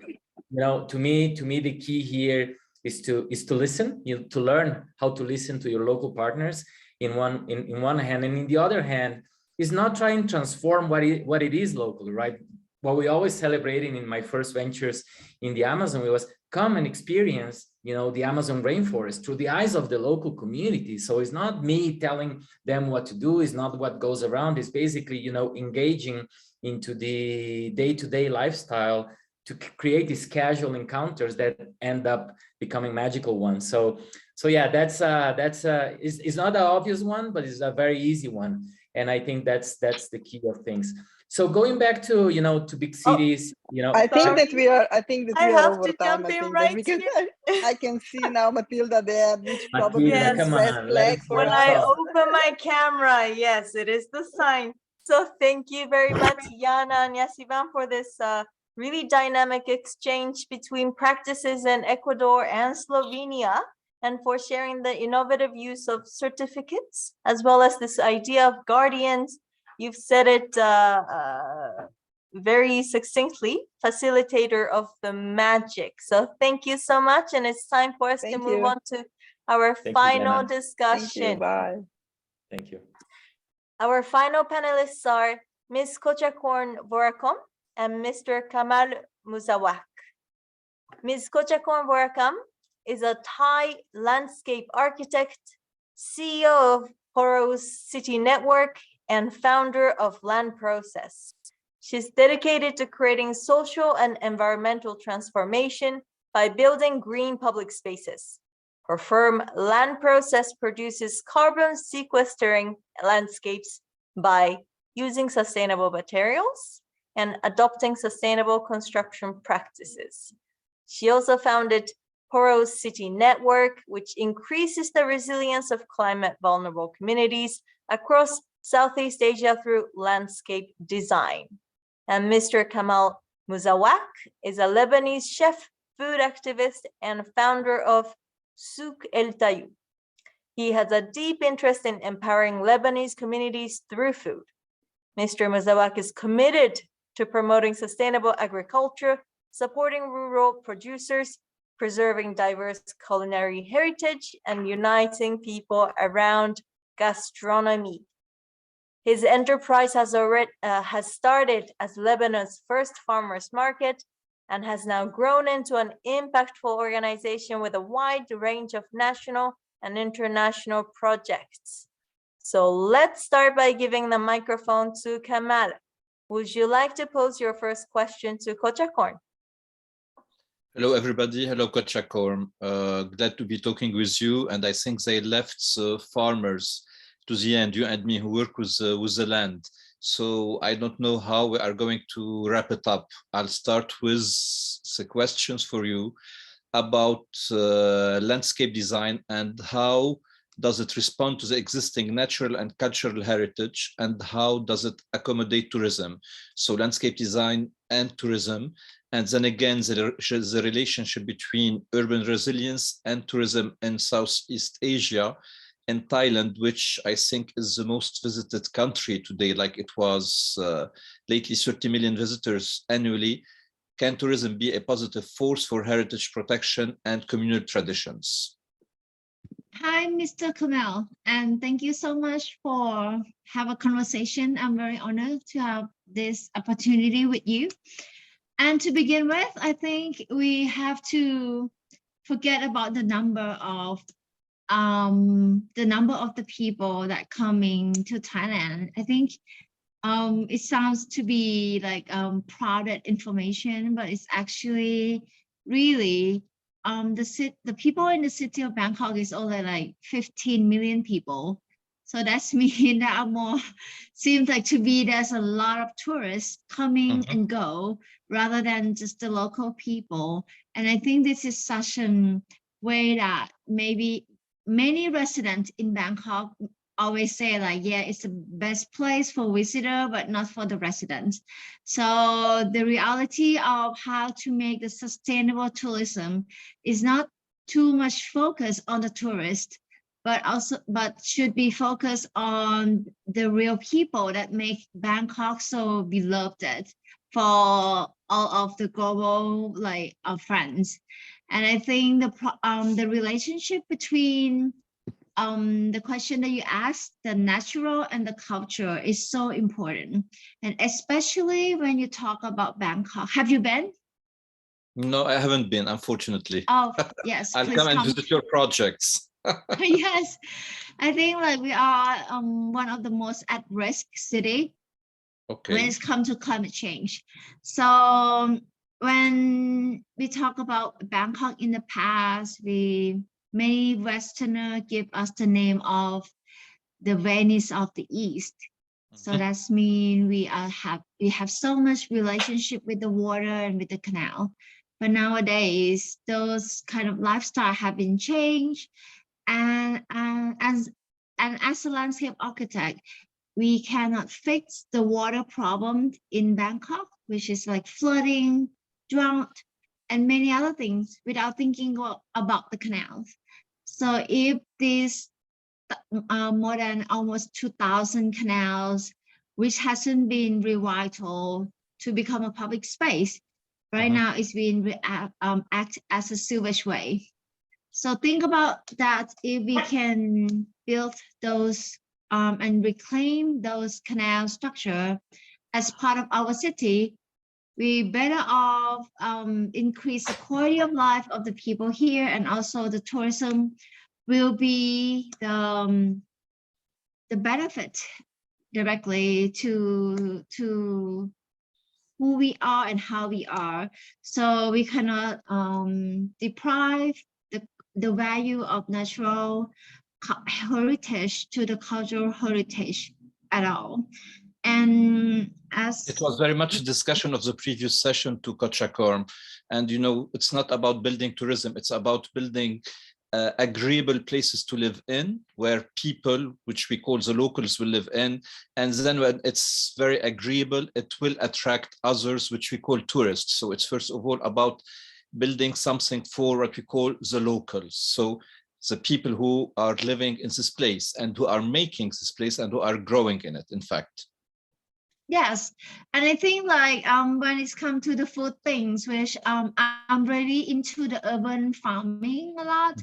you know, to me, the key here is to listen, you know, to learn how to listen to your local partners in one hand, and in the other hand is not trying to transform what it is locally, right? What we always celebrating in my first ventures in the Amazon was come and experience, you know, the Amazon rainforest through the eyes of the local community. So it's not me telling them what to do, it's not what goes around, it's basically, you know, engaging into the day-to-day lifestyle to create these casual encounters that end up becoming magical ones. So yeah, that's it's not an obvious one, but it's a very easy one. And I think that's the key of things. So going back to, you know, to big cities, you know, I think that we are over time. I think right that I can see now Matilda there, which probably Matilda, is come red on, flag for when us. I open my camera, yes, it is the sign. So thank you very much, Jana and Jascivan, for this really dynamic exchange between practices in Ecuador and Slovenia, and for sharing the innovative use of certificates, as well as this idea of guardians. You've said it very succinctly, facilitator of the magic. So thank you so much. And it's time for us to move on to our final discussion. Thank you, bye. Thank you. Our final panelists are Ms. Kotchakorn Vorrakhom and Mr. Kamal Mouzawak. Ms. Kotchakorn Vorrakhom is a Thai landscape architect, CEO of Porous City Network, and founder of Land Process. She's dedicated to creating social and environmental transformation by building green public spaces. Her firm Land Process produces carbon sequestering landscapes by using sustainable materials and adopting sustainable construction practices. She also founded Porous City Network, which increases the resilience of climate vulnerable communities across Southeast Asia through landscape design. And Mr. Kamal Mouzawak is a Lebanese chef, food activist, and founder of Souk El Tayou. He has a deep interest in empowering Lebanese communities through food. Mr. Mouzawak is committed to promoting sustainable agriculture, supporting rural producers, preserving diverse culinary heritage, and uniting people around gastronomy. His enterprise has started as Lebanon's first farmers market and has now grown into an impactful organization with a wide range of national and international projects. So let's start by giving the microphone to Kamal. Would you like to pose your first question to Kotchakorn? Hello, everybody. Hello, Kotchakorn. Glad to be talking with you. And I think they left farmers to the end, you and me, who work with the land. So I don't know how we are going to wrap it up. I'll start with the questions for you about landscape design and how does it respond to the existing natural and cultural heritage, and how does it accommodate tourism? So landscape design and tourism, and then again, the relationship between urban resilience and tourism in Southeast Asia and Thailand, which I think is the most visited country today, like it was lately 30 million visitors annually. Can tourism be a positive force for heritage protection and communal traditions? Hi, Mr. Kamal, and thank you so much for have a conversation. I'm very honored to have this opportunity with you. And to begin with, I think we have to forget about the number of the people that coming to Thailand. I think it sounds to be like crowded information, but it's actually really the people in the city of Bangkok is only like 15 million people. So that's mean that are more, seems like to be there's a lot of tourists coming and go rather than just the local people. And I think this is such a way that maybe many residents in Bangkok always say like, yeah, it's the best place for visitor, but not for the residents. So the reality of how to make the sustainable tourism is not too much focus on the tourist, but should be focused on the real people that make Bangkok so beloved for all of the global like friends. And I think the relationship between the question that you asked, the natural and the culture is so important. And especially when you talk about Bangkok. Have you been? No, I haven't been, unfortunately. Oh, yes. I'll come and visit your projects. Yes, I think like we are one of the most at-risk city when it's come to climate change. So when we talk about Bangkok in the past, many Westerners give us the name of the Venice of the East. So that's mean we have so much relationship with the water and with the canal. But nowadays, those kind of lifestyle have been changed. And as a landscape architect, we cannot fix the water problem in Bangkok, which is like flooding, drought, and many other things without thinking about the canals. So if these more than almost 2,000 canals, which hasn't been revitalized to become a public space, right now it's being act as a sewage way. So think about that. If we can build those and reclaim those canal structure as part of our city, we better off increase the quality of life of the people here, and also the tourism will be the benefit directly to who we are and how we are. So we cannot deprive the value of natural heritage to the cultural heritage at all. And as it was very much a discussion of the previous session to Kotchakorn, and you know, it's not about building tourism, it's about building agreeable places to live in, where people, which we call the locals, will live in. And then when it's very agreeable, it will attract others, which we call tourists. So it's first of all about building something for what we call the locals. So the people who are living in this place and who are making this place and who are growing in it, in fact. Yes, and I think like when it's come to the food things, which I'm really into the urban farming a lot.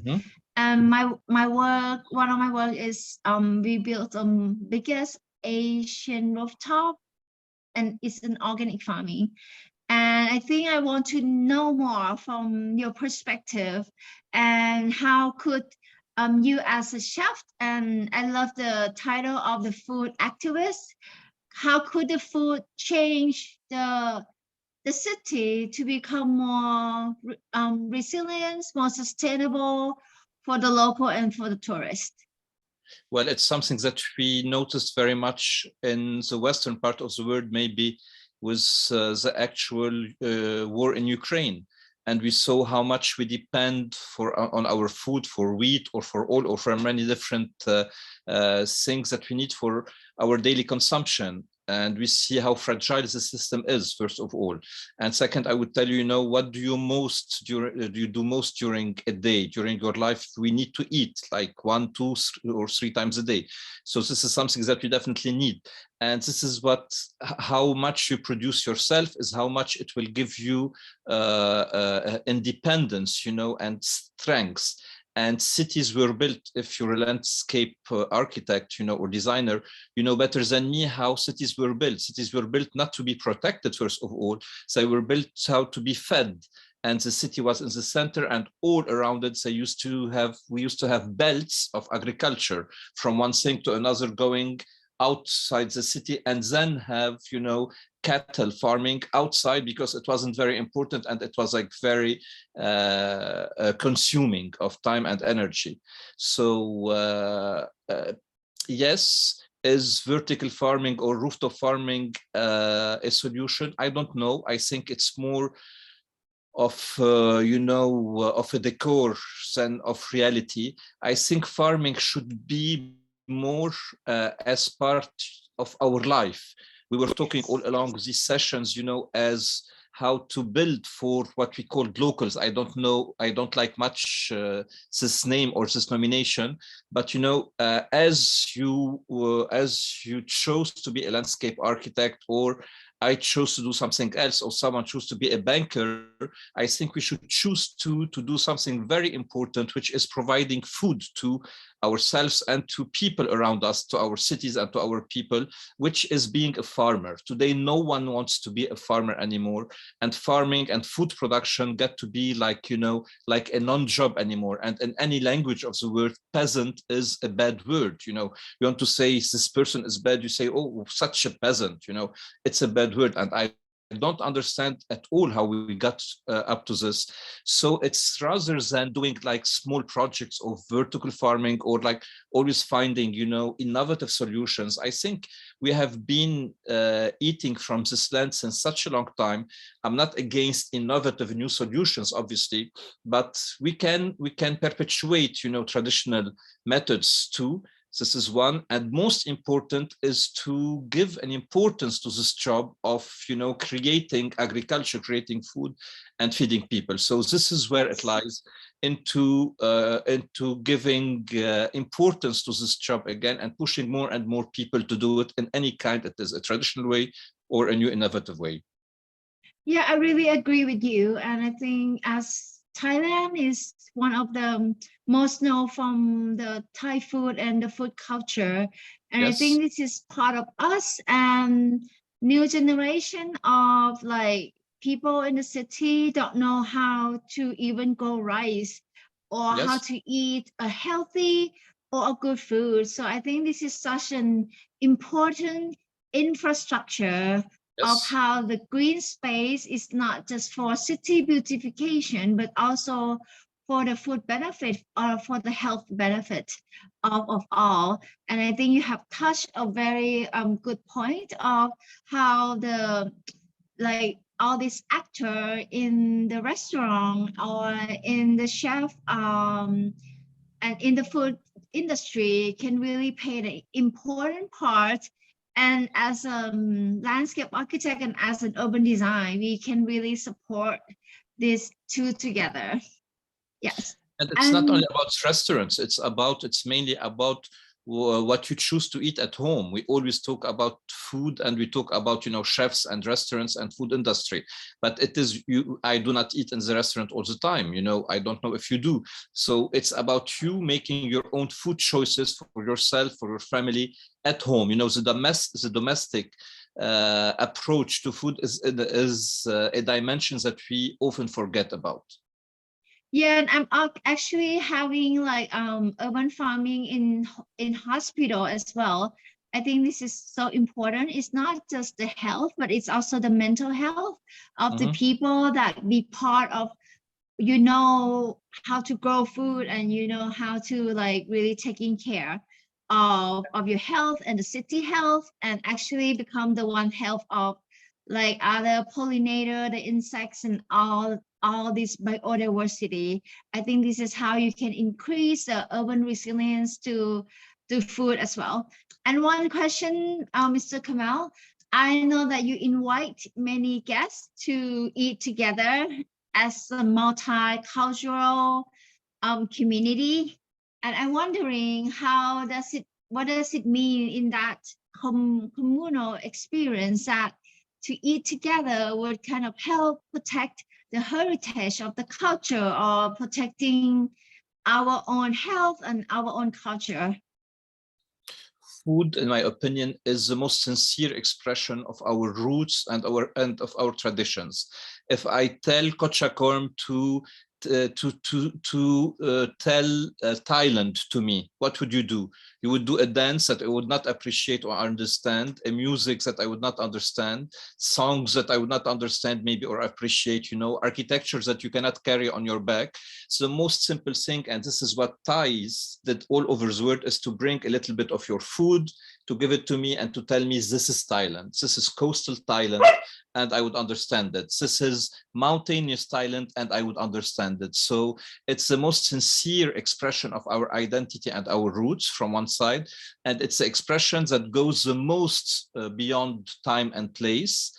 And my work, one of my work is we built biggest Asian rooftop, and it's an organic farming. And I think I want to know more from your perspective, and how could you as a chef, and I love the title of the food activist. How could the food change the city to become more resilient, more sustainable for the local and for the tourist? Well, it's something that we noticed very much in the western part of the world, maybe with the actual war in Ukraine. And we saw how much we depend on our food for wheat or for oil or for many different things that we need for our daily consumption. And we see how fragile the system is, first of all. And second, I would tell you, what do you do most during a day, during your life? We need to eat like 1, 2, or 3 times a day. So this is something that we definitely need. And this is how much you produce yourself is how much it will give you independence, and strength. And cities were built, if you're a landscape architect, or designer, you know better than me how cities were built. Cities were built not to be protected, first of all. They were built how to be fed. And the city was in the center, and all around it, we used to have belts of agriculture from one thing to another going outside the city, and then have, cattle farming outside, because it wasn't very important and it was like very consuming of time and energy. So yes, is vertical farming or rooftop farming a solution? I don't know. I think it's more of of a decor than of reality. I think farming should be more as part of our life. We were talking all along these sessions, as how to build for what we call locals. I don't know, I don't like much this name or this nomination, but as you chose to be a landscape architect, or I chose to do something else, or someone chose to be a banker, I think we should choose to do something very important, which is providing food to ourselves and to people around us, to our cities and to our people, which is being a farmer. Today, no one wants to be a farmer anymore, and farming and food production get to be like a non-job anymore. And in any language of the word, peasant is a bad word. You want to say this person is bad, you say, oh, such a peasant. It's a bad word, and I don't understand at all how we got up to this. So it's rather than doing like small projects of vertical farming, or like always finding, innovative solutions. I think we have been eating from this land since such a long time. I'm not against innovative new solutions, obviously, but we can perpetuate, traditional methods too. This is one, and most important is to give an importance to this job of, creating agriculture, creating food, and feeding people. So this is where it lies, into giving importance to this job again, and pushing more and more people to do it in any kind. It is a traditional way or a new innovative way. Yeah, I really agree with you, and I think as Thailand is one of the most known from the Thai food and the food culture. And yes, I think this is part of us, and new generation of like people in the city don't know how to even grow rice, or yes, how to eat a healthy or a good food. So I think this is such an important infrastructure, yes, of how the green space is not just for city beautification, but also for the food benefit or for the health benefit of all. And I think you have touched a very good point of how all these actors in the restaurant or in the chef and in the food industry can really play an important part. And as a landscape architect and as an urban design, we can really support these two together. Yes. And it's not only about restaurants, it's mainly about what you choose to eat at home. We always talk about food, and we talk about, chefs and restaurants and food industry, but I do not eat in the restaurant all the time. I don't know if you do. So it's about you making your own food choices for yourself, for your family at home. The domestic approach to food is a dimension that we often forget about. Yeah, and I'm actually having like urban farming in hospital as well. I think this is so important. It's not just the health, but it's also the mental health of the people that be part of, you know, how to grow food, and you know how to like really taking care of your health and the city health, and actually become the one health of like other pollinator, the insects, and all this biodiversity. I think this is how you can increase the urban resilience to food as well. And one question, Mr. Kamal, I know that you invite many guests to eat together as a multicultural community. And I'm wondering what does it mean in that communal experience that to eat together would kind of help protect the heritage of the culture, or protecting our own health and our own culture? Food, in my opinion, is the most sincere expression of our roots and of our traditions. If I tell Kotchakorn to tell Thailand to me, what would you do? You would do a dance that I would not appreciate or understand, a music that I would not understand, songs that I would not understand maybe or appreciate, you know, architectures that you cannot carry on your back. So the most simple thing, and this is what Thais did all over the world, is to bring a little bit of your food, to give it to me and to tell me this is Thailand, this is coastal Thailand, and I would understand it. This is mountainous Thailand, and I would understand it. So it's the most sincere expression of our identity and our roots from one side, and it's the expression that goes the most beyond time and place.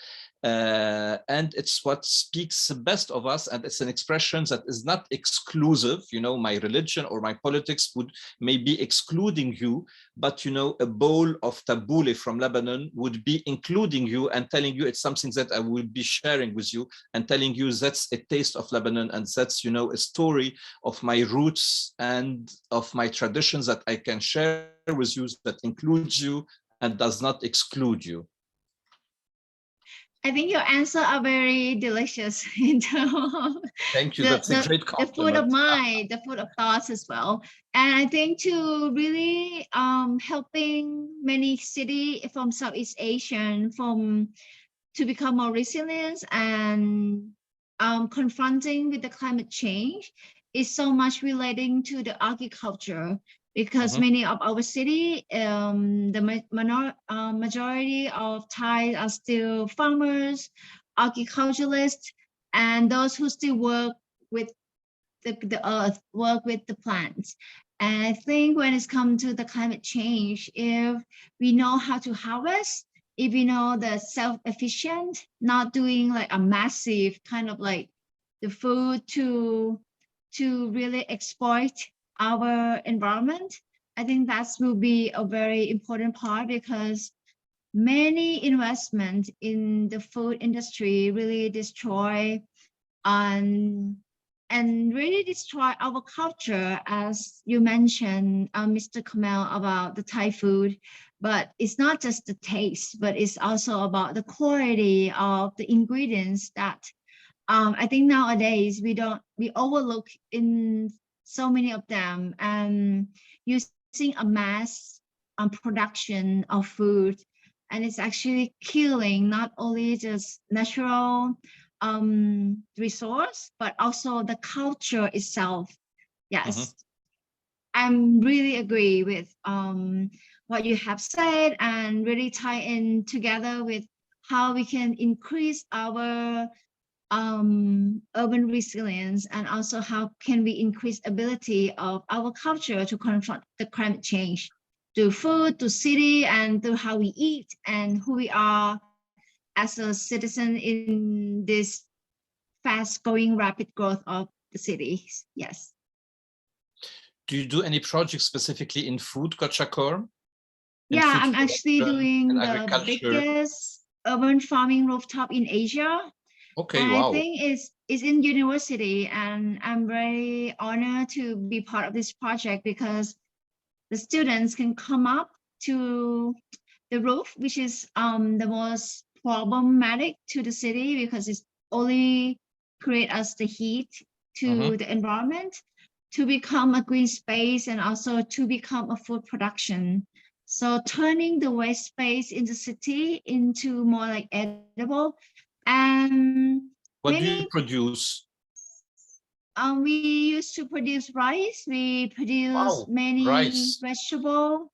And it's what speaks the best of us, and it's an expression that is not exclusive. You know, my religion or my politics may be excluding you, but you know, a bowl of tabbouleh from Lebanon would be including you and telling you it's something that I will be sharing with you, and telling you that's a taste of Lebanon, and that's, you know, a story of my roots and of my traditions that I can share with you, that includes you and does not exclude you. I think your answers are very delicious in terms of Thank you. That's a great compliment. The food of mind, the food of thoughts as well. And I think to really helping many cities from Southeast Asian to become more resilient and confronting with the climate change is so much relating to the agriculture, because many of our city, the majority of Thais are still farmers, agriculturalists, and those who still work with the earth, work with the plants. And I think when it's come to the climate change, if we know how to harvest, if we know the self-efficient, not doing like a massive kind of like the food to really exploit our environment, I think that will be a very important part, because many investments in the food industry really destroy and really destroy our culture, as you mentioned, Mr. Kamal, about the Thai food. But it's not just the taste, but it's also about the quality of the ingredients that I think nowadays we overlook in so many of them, and using a mass production of food, and it's actually killing not only just natural resource, but also the culture itself. Yes, I'm really agree with what you have said, and really tie in together with how we can increase our urban resilience, and also how can we increase ability of our culture to confront the climate change through food, through city, and through how we eat and who we are as a citizen in this fast going rapid growth of the cities. Yes. Do you do any projects specifically in food, Kotchakorn? Yeah, I'm actually doing the biggest urban farming rooftop in Asia. Okay, and wow. I think it's in university, and I'm very honored to be part of this project, because the students can come up to the roof, which is the most problematic to the city, because it's only create us the heat to the environment, to become a green space, and also to become a food production. So turning the waste space in the city into more like edible. And what do you produce? We used to produce rice. We produce many vegetables,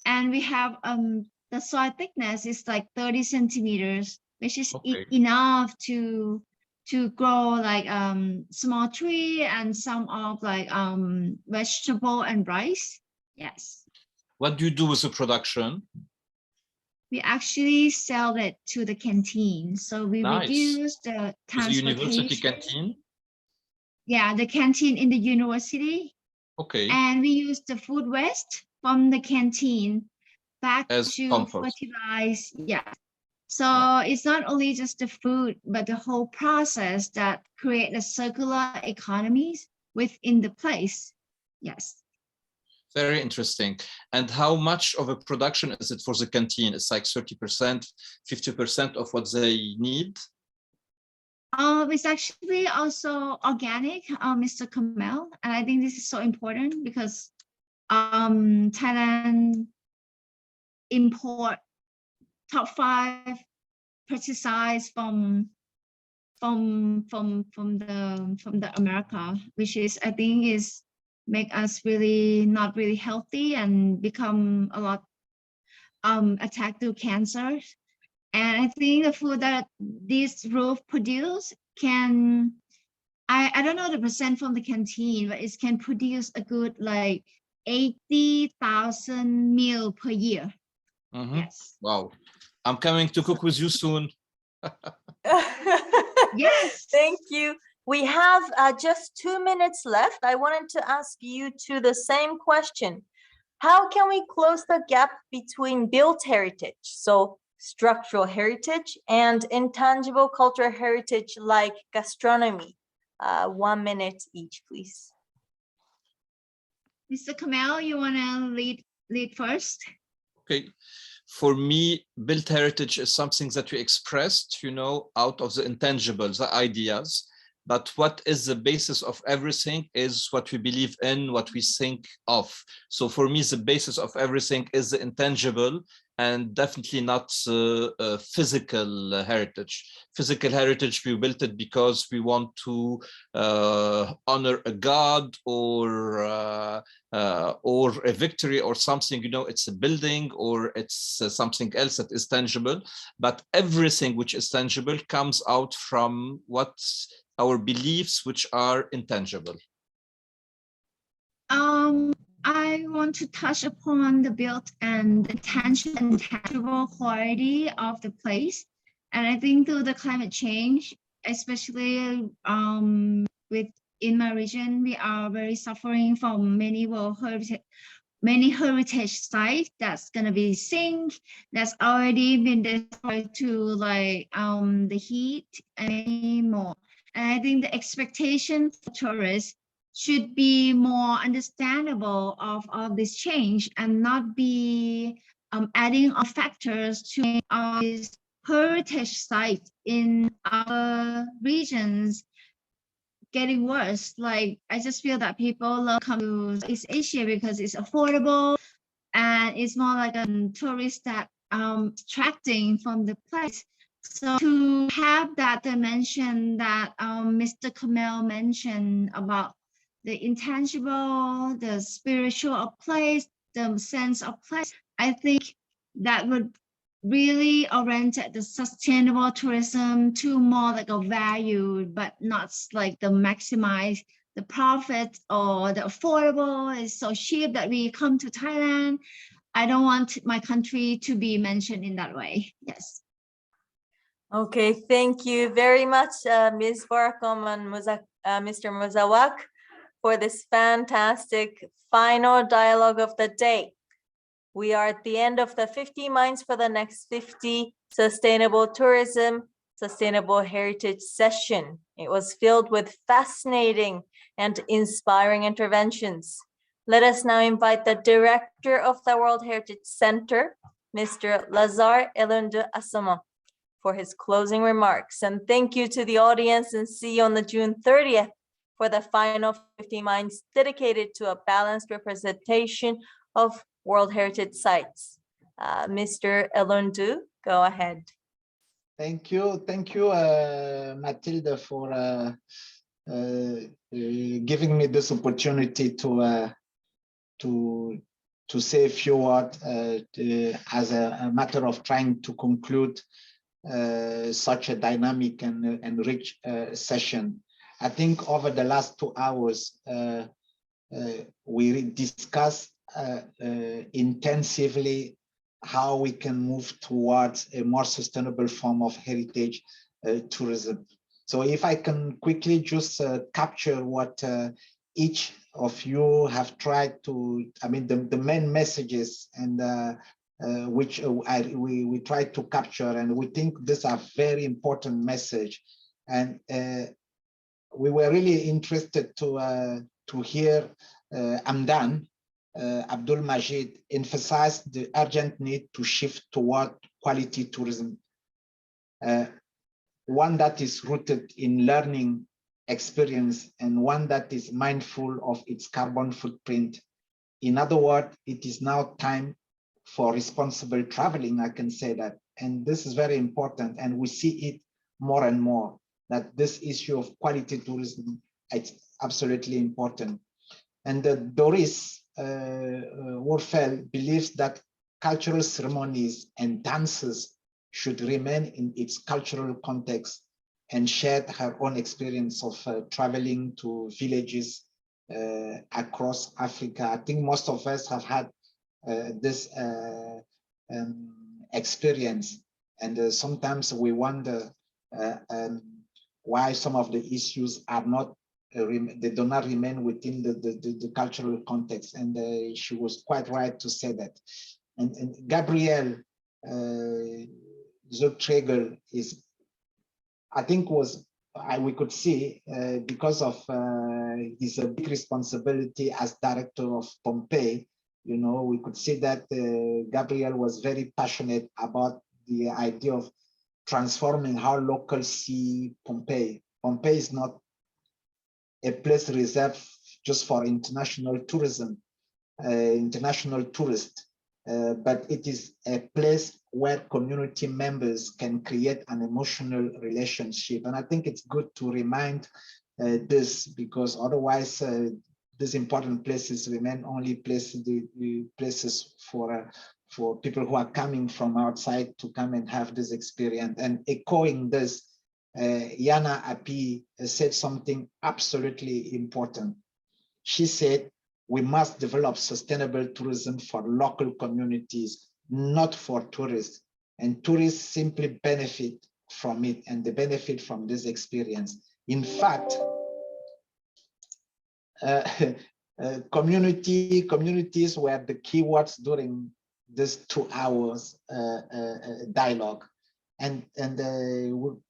and we have the soil thickness is like 30 centimeters, which is enough to grow like small tree and some of like vegetable and rice. Yes. What do you do with the production? We actually sell it to the canteen. So we reduce the transportation. The university canteen? Yeah, the canteen in the university. Okay. And we use the food waste from the canteen back as to compost. Fertilize. Yeah. So it's not only just the food, but the whole process that create a circular economies within the place. Yes. Very interesting. And how much of a production is it for the canteen? It's like 30%, 50% of what they need? It's actually also organic, Mr. Kamal. And I think this is so important because Thailand import top 5 pesticides from the America, which is I think is make us really not really healthy and become a lot attacked to cancer. And I think the food that this roof produce can, I don't know the percent from the canteen, but it can produce a good like 80,000 meal per year. Yes. Wow. I'm coming to cook with you soon. Yes. Thank you. We have just 2 minutes left. I wanted to ask you two the same question. How can we close the gap between built heritage, so structural heritage, and intangible cultural heritage like gastronomy? 1 minute each, please. Mr. Kamal, you want to lead first? Okay. For me, built heritage is something that we expressed, you know, out of the intangibles, the ideas. But what is the basis of everything is what we believe in, what we think of. So for me, the basis of everything is the intangible and definitely not physical heritage. Physical heritage, we built it because we want to honor a god or a victory or something, you know, it's a building or it's something else that is tangible. But everything which is tangible comes out from what our beliefs, which are intangible. I want to touch upon the built and the tangible quality of the place. And I think through the climate change, especially in my region, we are very suffering from many heritage sites that's gonna be sink, that's already been destroyed to like the heat and many more. And I think the expectation for tourists should be more understandable of this change and not be adding on factors to our heritage sites in our regions getting worse. Like, I just feel that people love coming to East Asia because it's affordable and it's more like a tourist that attracting from the place. So to have that dimension that Mr. Kamal mentioned about the intangible, the spiritual of place, the sense of place, I think that would really orient the sustainable tourism to more like a value, but not like the maximize the profit or the affordable is so cheap that we come to Thailand. I don't want my country to be mentioned in that way. Yes. Okay, thank you very much, Ms. Vorrakhom and Mr. Mouzawak, for this fantastic final dialogue of the day. We are at the end of the 50 Minds for the Next 50 Sustainable Tourism, Sustainable Heritage session. It was filled with fascinating and inspiring interventions. Let us now invite the Director of the World Heritage Center, Mr. Lazar Elundu Asama, for his closing remarks. And thank you to the audience, and see you on the June 30th for the final 50 Minds dedicated to a balanced representation of World Heritage Sites. Mr. Elundu, go ahead. Thank you, Matilda, for giving me this opportunity to say a few words as a matter of trying to conclude such a dynamic and rich session. I think over the last 2 hours, we discussed intensively how we can move towards a more sustainable form of heritage tourism. So if I can quickly just capture what each of you have tried to, I mean, the main messages and which we tried to capture, and we think these are very important message. And we were really interested to hear Hamdan, Abdul Majeed emphasize the urgent need to shift toward quality tourism, one that is rooted in learning experience and one that is mindful of its carbon footprint. In other words, it is now time for responsible traveling, I can say that. And this is very important, and we see it more and more, that this issue of quality tourism, it's absolutely important. And Doris Woerfel believes that cultural ceremonies and dances should remain in its cultural context, and shared her own experience of traveling to villages across Africa. I think most of us have had this experience, and sometimes we wonder why some of the issues are not they do not remain within the cultural context, and she was quite right to say that. And Gabriel Zuchtriegel is, I think, we could see because of his big responsibility as director of Pompeii, you know, we could see that Gabriel was very passionate about the idea of transforming how locals see Pompeii. Pompeii is not a place reserved just for international tourism, international tourists, but it is a place where community members can create an emotional relationship. And I think it's good to remind this, because otherwise these important places remain only places for people who are coming from outside to come and have this experience. And echoing this, Jana Apih said something absolutely important. She said, we must develop sustainable tourism for local communities, not for tourists. And tourists simply benefit from it, and they benefit from this experience. In fact, communities were the keywords during this 2 hours dialogue. And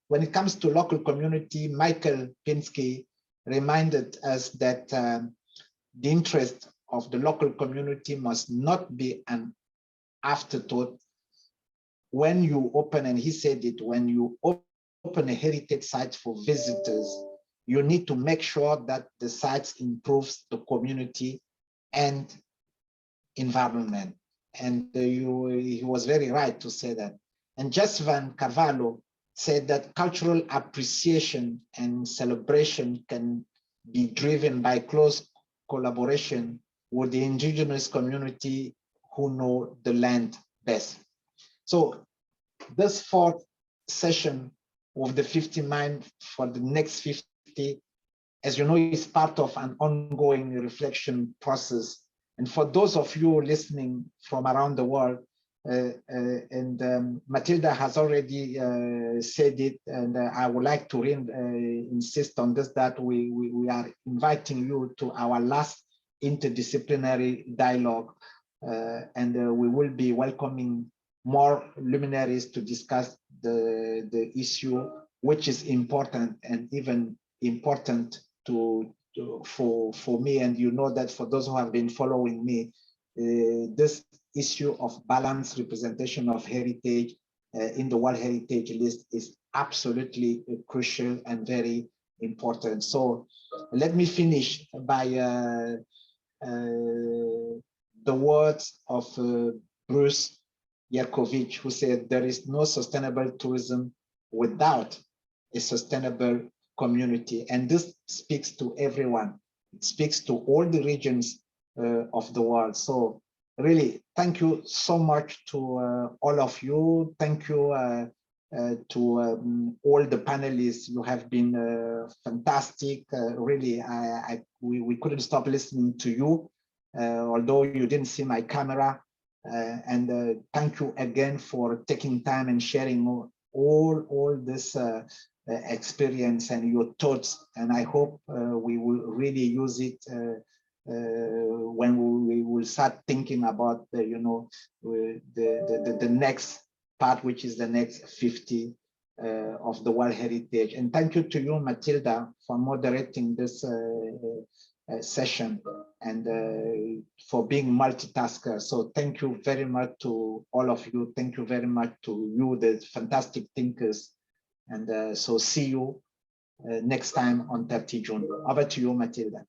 when it comes to local community, Michael Pinksy reminded us that the interest of the local community must not be an afterthought. When you open, and he said it, when you open a heritage site for visitors, you need to make sure that the site improves the community and environment. And he was very right to say that. And Jascivan Carvalho said that cultural appreciation and celebration can be driven by close collaboration with the indigenous community who know the land best. So this fourth session of the 50 Mind for the next 50, as you know, is part of an ongoing reflection process. And for those of you listening from around the world, Matilda has already said it, and I would like to insist on this, that we are inviting you to our last interdisciplinary dialogue, and we will be welcoming more luminaries to discuss the issue, which is important, and even important for me. And you know that for those who have been following me, this issue of balanced representation of heritage in the World Heritage List is absolutely crucial and very important. So let me finish by the words of Bruce Yerkovich, who said, there is no sustainable tourism without a sustainable community. And this speaks to everyone. It speaks to all the regions of the world. So really, thank you so much to all of you. Thank you to all the panelists. You have been fantastic. Really, we couldn't stop listening to you, although you didn't see my camera. And thank you again for taking time and sharing all this experience and your thoughts. And I hope we will really use it when we will start thinking about the, you know, the next part, which is the next 50 of the World Heritage. And thank you to you, Matilda, for moderating this session and for being multitasker. So thank you very much to all of you. Thank you very much to you, the fantastic thinkers. And so see you next time on 30 June. Over to you, Matilda.